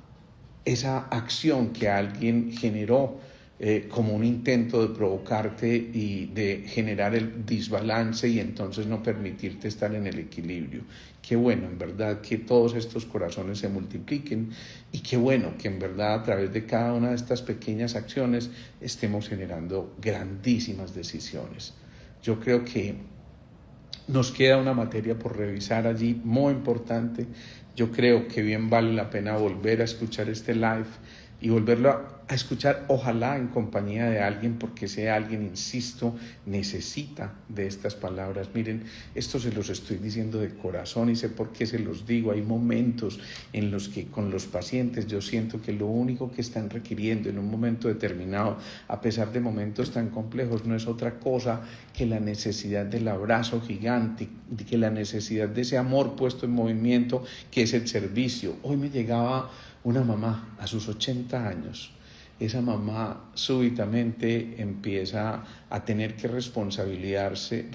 esa acción que alguien generó como un intento de provocarte y de generar el desbalance, y entonces no permitirte estar en el equilibrio. Qué bueno, en verdad, que todos estos corazones se multipliquen, y qué bueno que en verdad a través de cada una de estas pequeñas acciones estemos generando grandísimas decisiones. Yo creo que nos queda una materia por revisar allí muy importante. Yo creo que bien vale la pena volver a escuchar este live y volverlo a escuchar, ojalá en compañía de alguien, porque ese alguien, insisto, necesita de estas palabras. Miren, esto se los estoy diciendo de corazón y sé por qué se los digo. Hay momentos en los que con los pacientes yo siento que lo único que están requiriendo en un momento determinado, a pesar de momentos tan complejos, no es otra cosa que la necesidad del abrazo gigante, que la necesidad de ese amor puesto en movimiento, que es el servicio. Hoy me llegaba una mamá a sus 80 años. Esa mamá súbitamente empieza a tener que responsabilizarse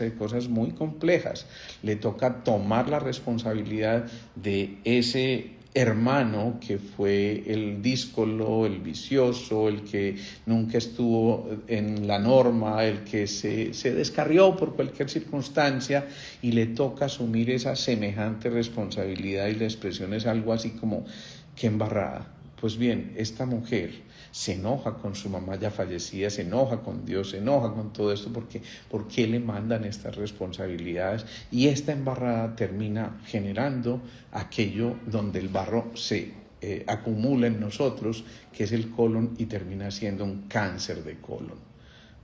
de cosas muy complejas. Le toca tomar la responsabilidad de ese hermano que fue el díscolo, el vicioso, el que nunca estuvo en la norma, el que se descarrió por cualquier circunstancia, y le toca asumir esa semejante responsabilidad, y la expresión es algo así como: qué embarrada. Pues bien, esta mujer se enoja con su mamá ya fallecida, se enoja con Dios, se enoja con todo esto, porque ¿por qué le mandan estas responsabilidades? Y esta embarrada termina generando aquello donde el barro se acumula en nosotros, que es el colon, y termina siendo un cáncer de colon.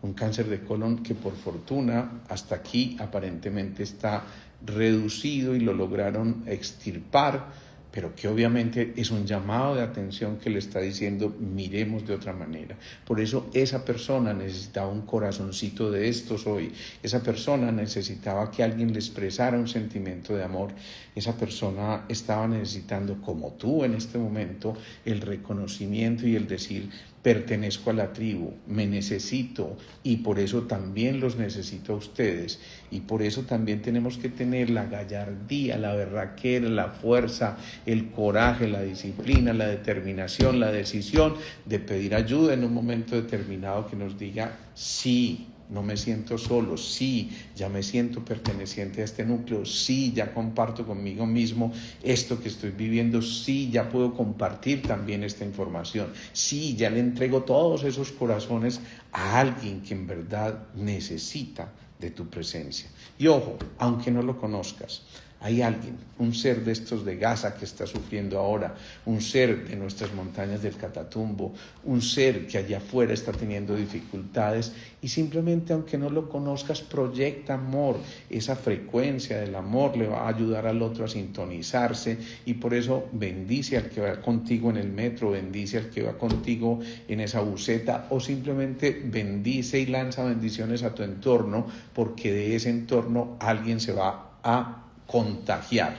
Un cáncer de colon que, por fortuna, hasta aquí aparentemente está reducido y lo lograron extirpar, pero que obviamente es un llamado de atención que le está diciendo: miremos de otra manera. Por eso esa persona necesitaba un corazoncito de estos hoy. Esa persona necesitaba que alguien le expresara un sentimiento de amor. Esa persona estaba necesitando, como tú en este momento, el reconocimiento y el decir: pertenezco a la tribu, me necesito, y por eso también los necesito a ustedes. Y por eso también tenemos que tener la gallardía, la berraquera, la fuerza, el coraje, la disciplina, la determinación, la decisión de pedir ayuda en un momento determinado, que nos diga: sí, no me siento solo, sí, ya me siento perteneciente a este núcleo, sí, ya comparto conmigo mismo esto que estoy viviendo, sí, ya puedo compartir también esta información, sí, ya le entrego todos esos corazones a alguien que en verdad necesita de tu presencia. Y ojo, aunque no lo conozcas, hay alguien, un ser de estos de Gaza que está sufriendo ahora, un ser de nuestras montañas del Catatumbo, un ser que allá afuera está teniendo dificultades, y simplemente, aunque no lo conozcas, proyecta amor. Esa frecuencia del amor le va a ayudar al otro a sintonizarse, y por eso bendice al que va contigo en el metro, bendice al que va contigo en esa buseta, o simplemente bendice y lanza bendiciones a tu entorno, porque de ese entorno alguien se va a contagiar.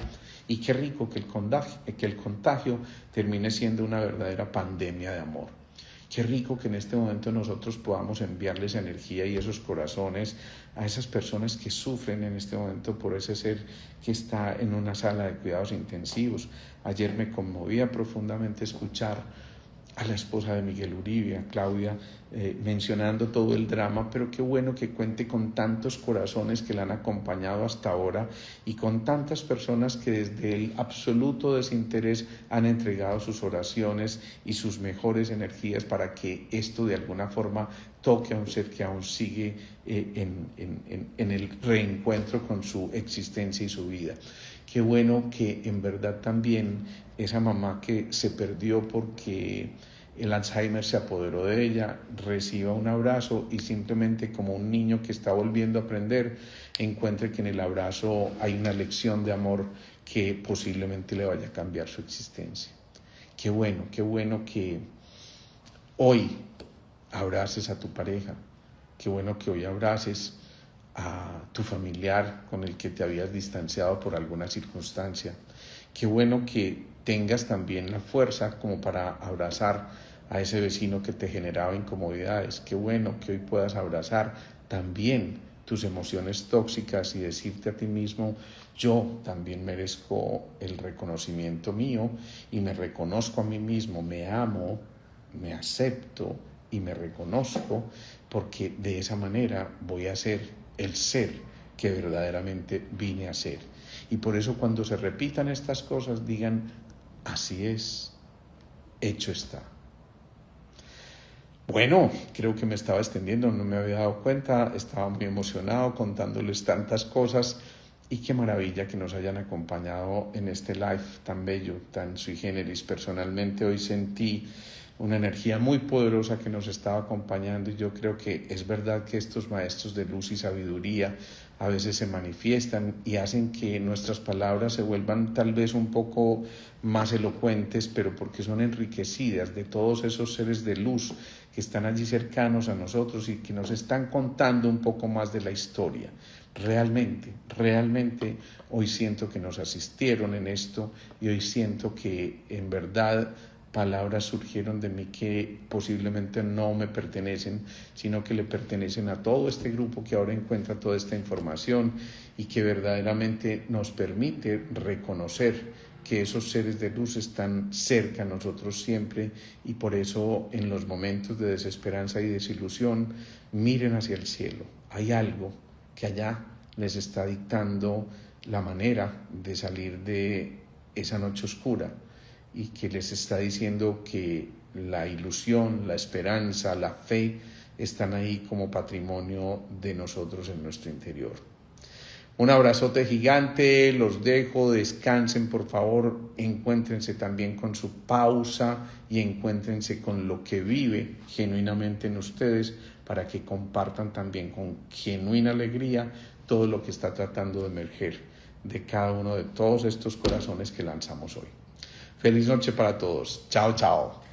Y qué rico que el contagio termine siendo una verdadera pandemia de amor. Qué rico que en este momento nosotros podamos enviarles energía y esos corazones a esas personas que sufren en este momento por ese ser que está en una sala de cuidados intensivos. Ayer me conmovía profundamente escuchar a la esposa de Miguel Uribe, a Claudia, mencionando todo el drama, pero qué bueno que cuente con tantos corazones que la han acompañado hasta ahora, y con tantas personas que desde el absoluto desinterés han entregado sus oraciones y sus mejores energías para que esto de alguna forma toque a un ser que aún sigue en el reencuentro con su existencia y su vida. Qué bueno que en verdad también esa mamá que se perdió porque el Alzheimer se apoderó de ella, reciba un abrazo, y simplemente, como un niño que está volviendo a aprender, encuentre que en el abrazo hay una lección de amor que posiblemente le vaya a cambiar su existencia. Qué bueno que hoy abraces a tu pareja, qué bueno que hoy abraces a tu familiar con el que te habías distanciado por alguna circunstancia. Qué bueno que tengas también la fuerza como para abrazar a ese vecino que te generaba incomodidades. Qué bueno que hoy puedas abrazar también tus emociones tóxicas y decirte a ti mismo: yo también merezco el reconocimiento mío, y me reconozco a mí mismo, me amo, me acepto y me reconozco, porque de esa manera voy a ser el ser que verdaderamente vine a ser. Y por eso, cuando se repitan estas cosas, digan: así es, hecho está. Bueno, creo que me estaba extendiendo, no me había dado cuenta, estaba muy emocionado contándoles tantas cosas, Y qué maravilla que nos hayan acompañado en este live tan bello, tan sui generis. Personalmente hoy sentí una energía muy poderosa que nos estaba acompañando y yo creo que es verdad que estos maestros de luz y sabiduría a veces se manifiestan y hacen que nuestras palabras se vuelvan tal vez un poco más elocuentes, pero porque son enriquecidas de todos esos seres de luz que están allí cercanos a nosotros y que nos están contando un poco más de la historia. Realmente hoy siento que nos asistieron en esto y hoy siento que en verdad palabras surgieron de mí que posiblemente no me pertenecen, sino que le pertenecen a todo este grupo que ahora encuentra toda esta información y que verdaderamente nos permite reconocer que esos seres de luz están cerca a nosotros siempre y por eso en los momentos de desesperanza y desilusión miren hacia el cielo. Hay algo que allá les está dictando la manera de salir de esa noche oscura y que les está diciendo que la ilusión, la esperanza, la fe están ahí como patrimonio de nosotros en nuestro interior. Un abrazote gigante, los dejo, descansen por favor, encuéntrense también con su pausa y encuéntrense con lo que vive genuinamente en ustedes para que compartan también con genuina alegría todo lo que está tratando de emerger de cada uno de todos estos corazones que lanzamos hoy. Feliz noche para todos. Chao, chao.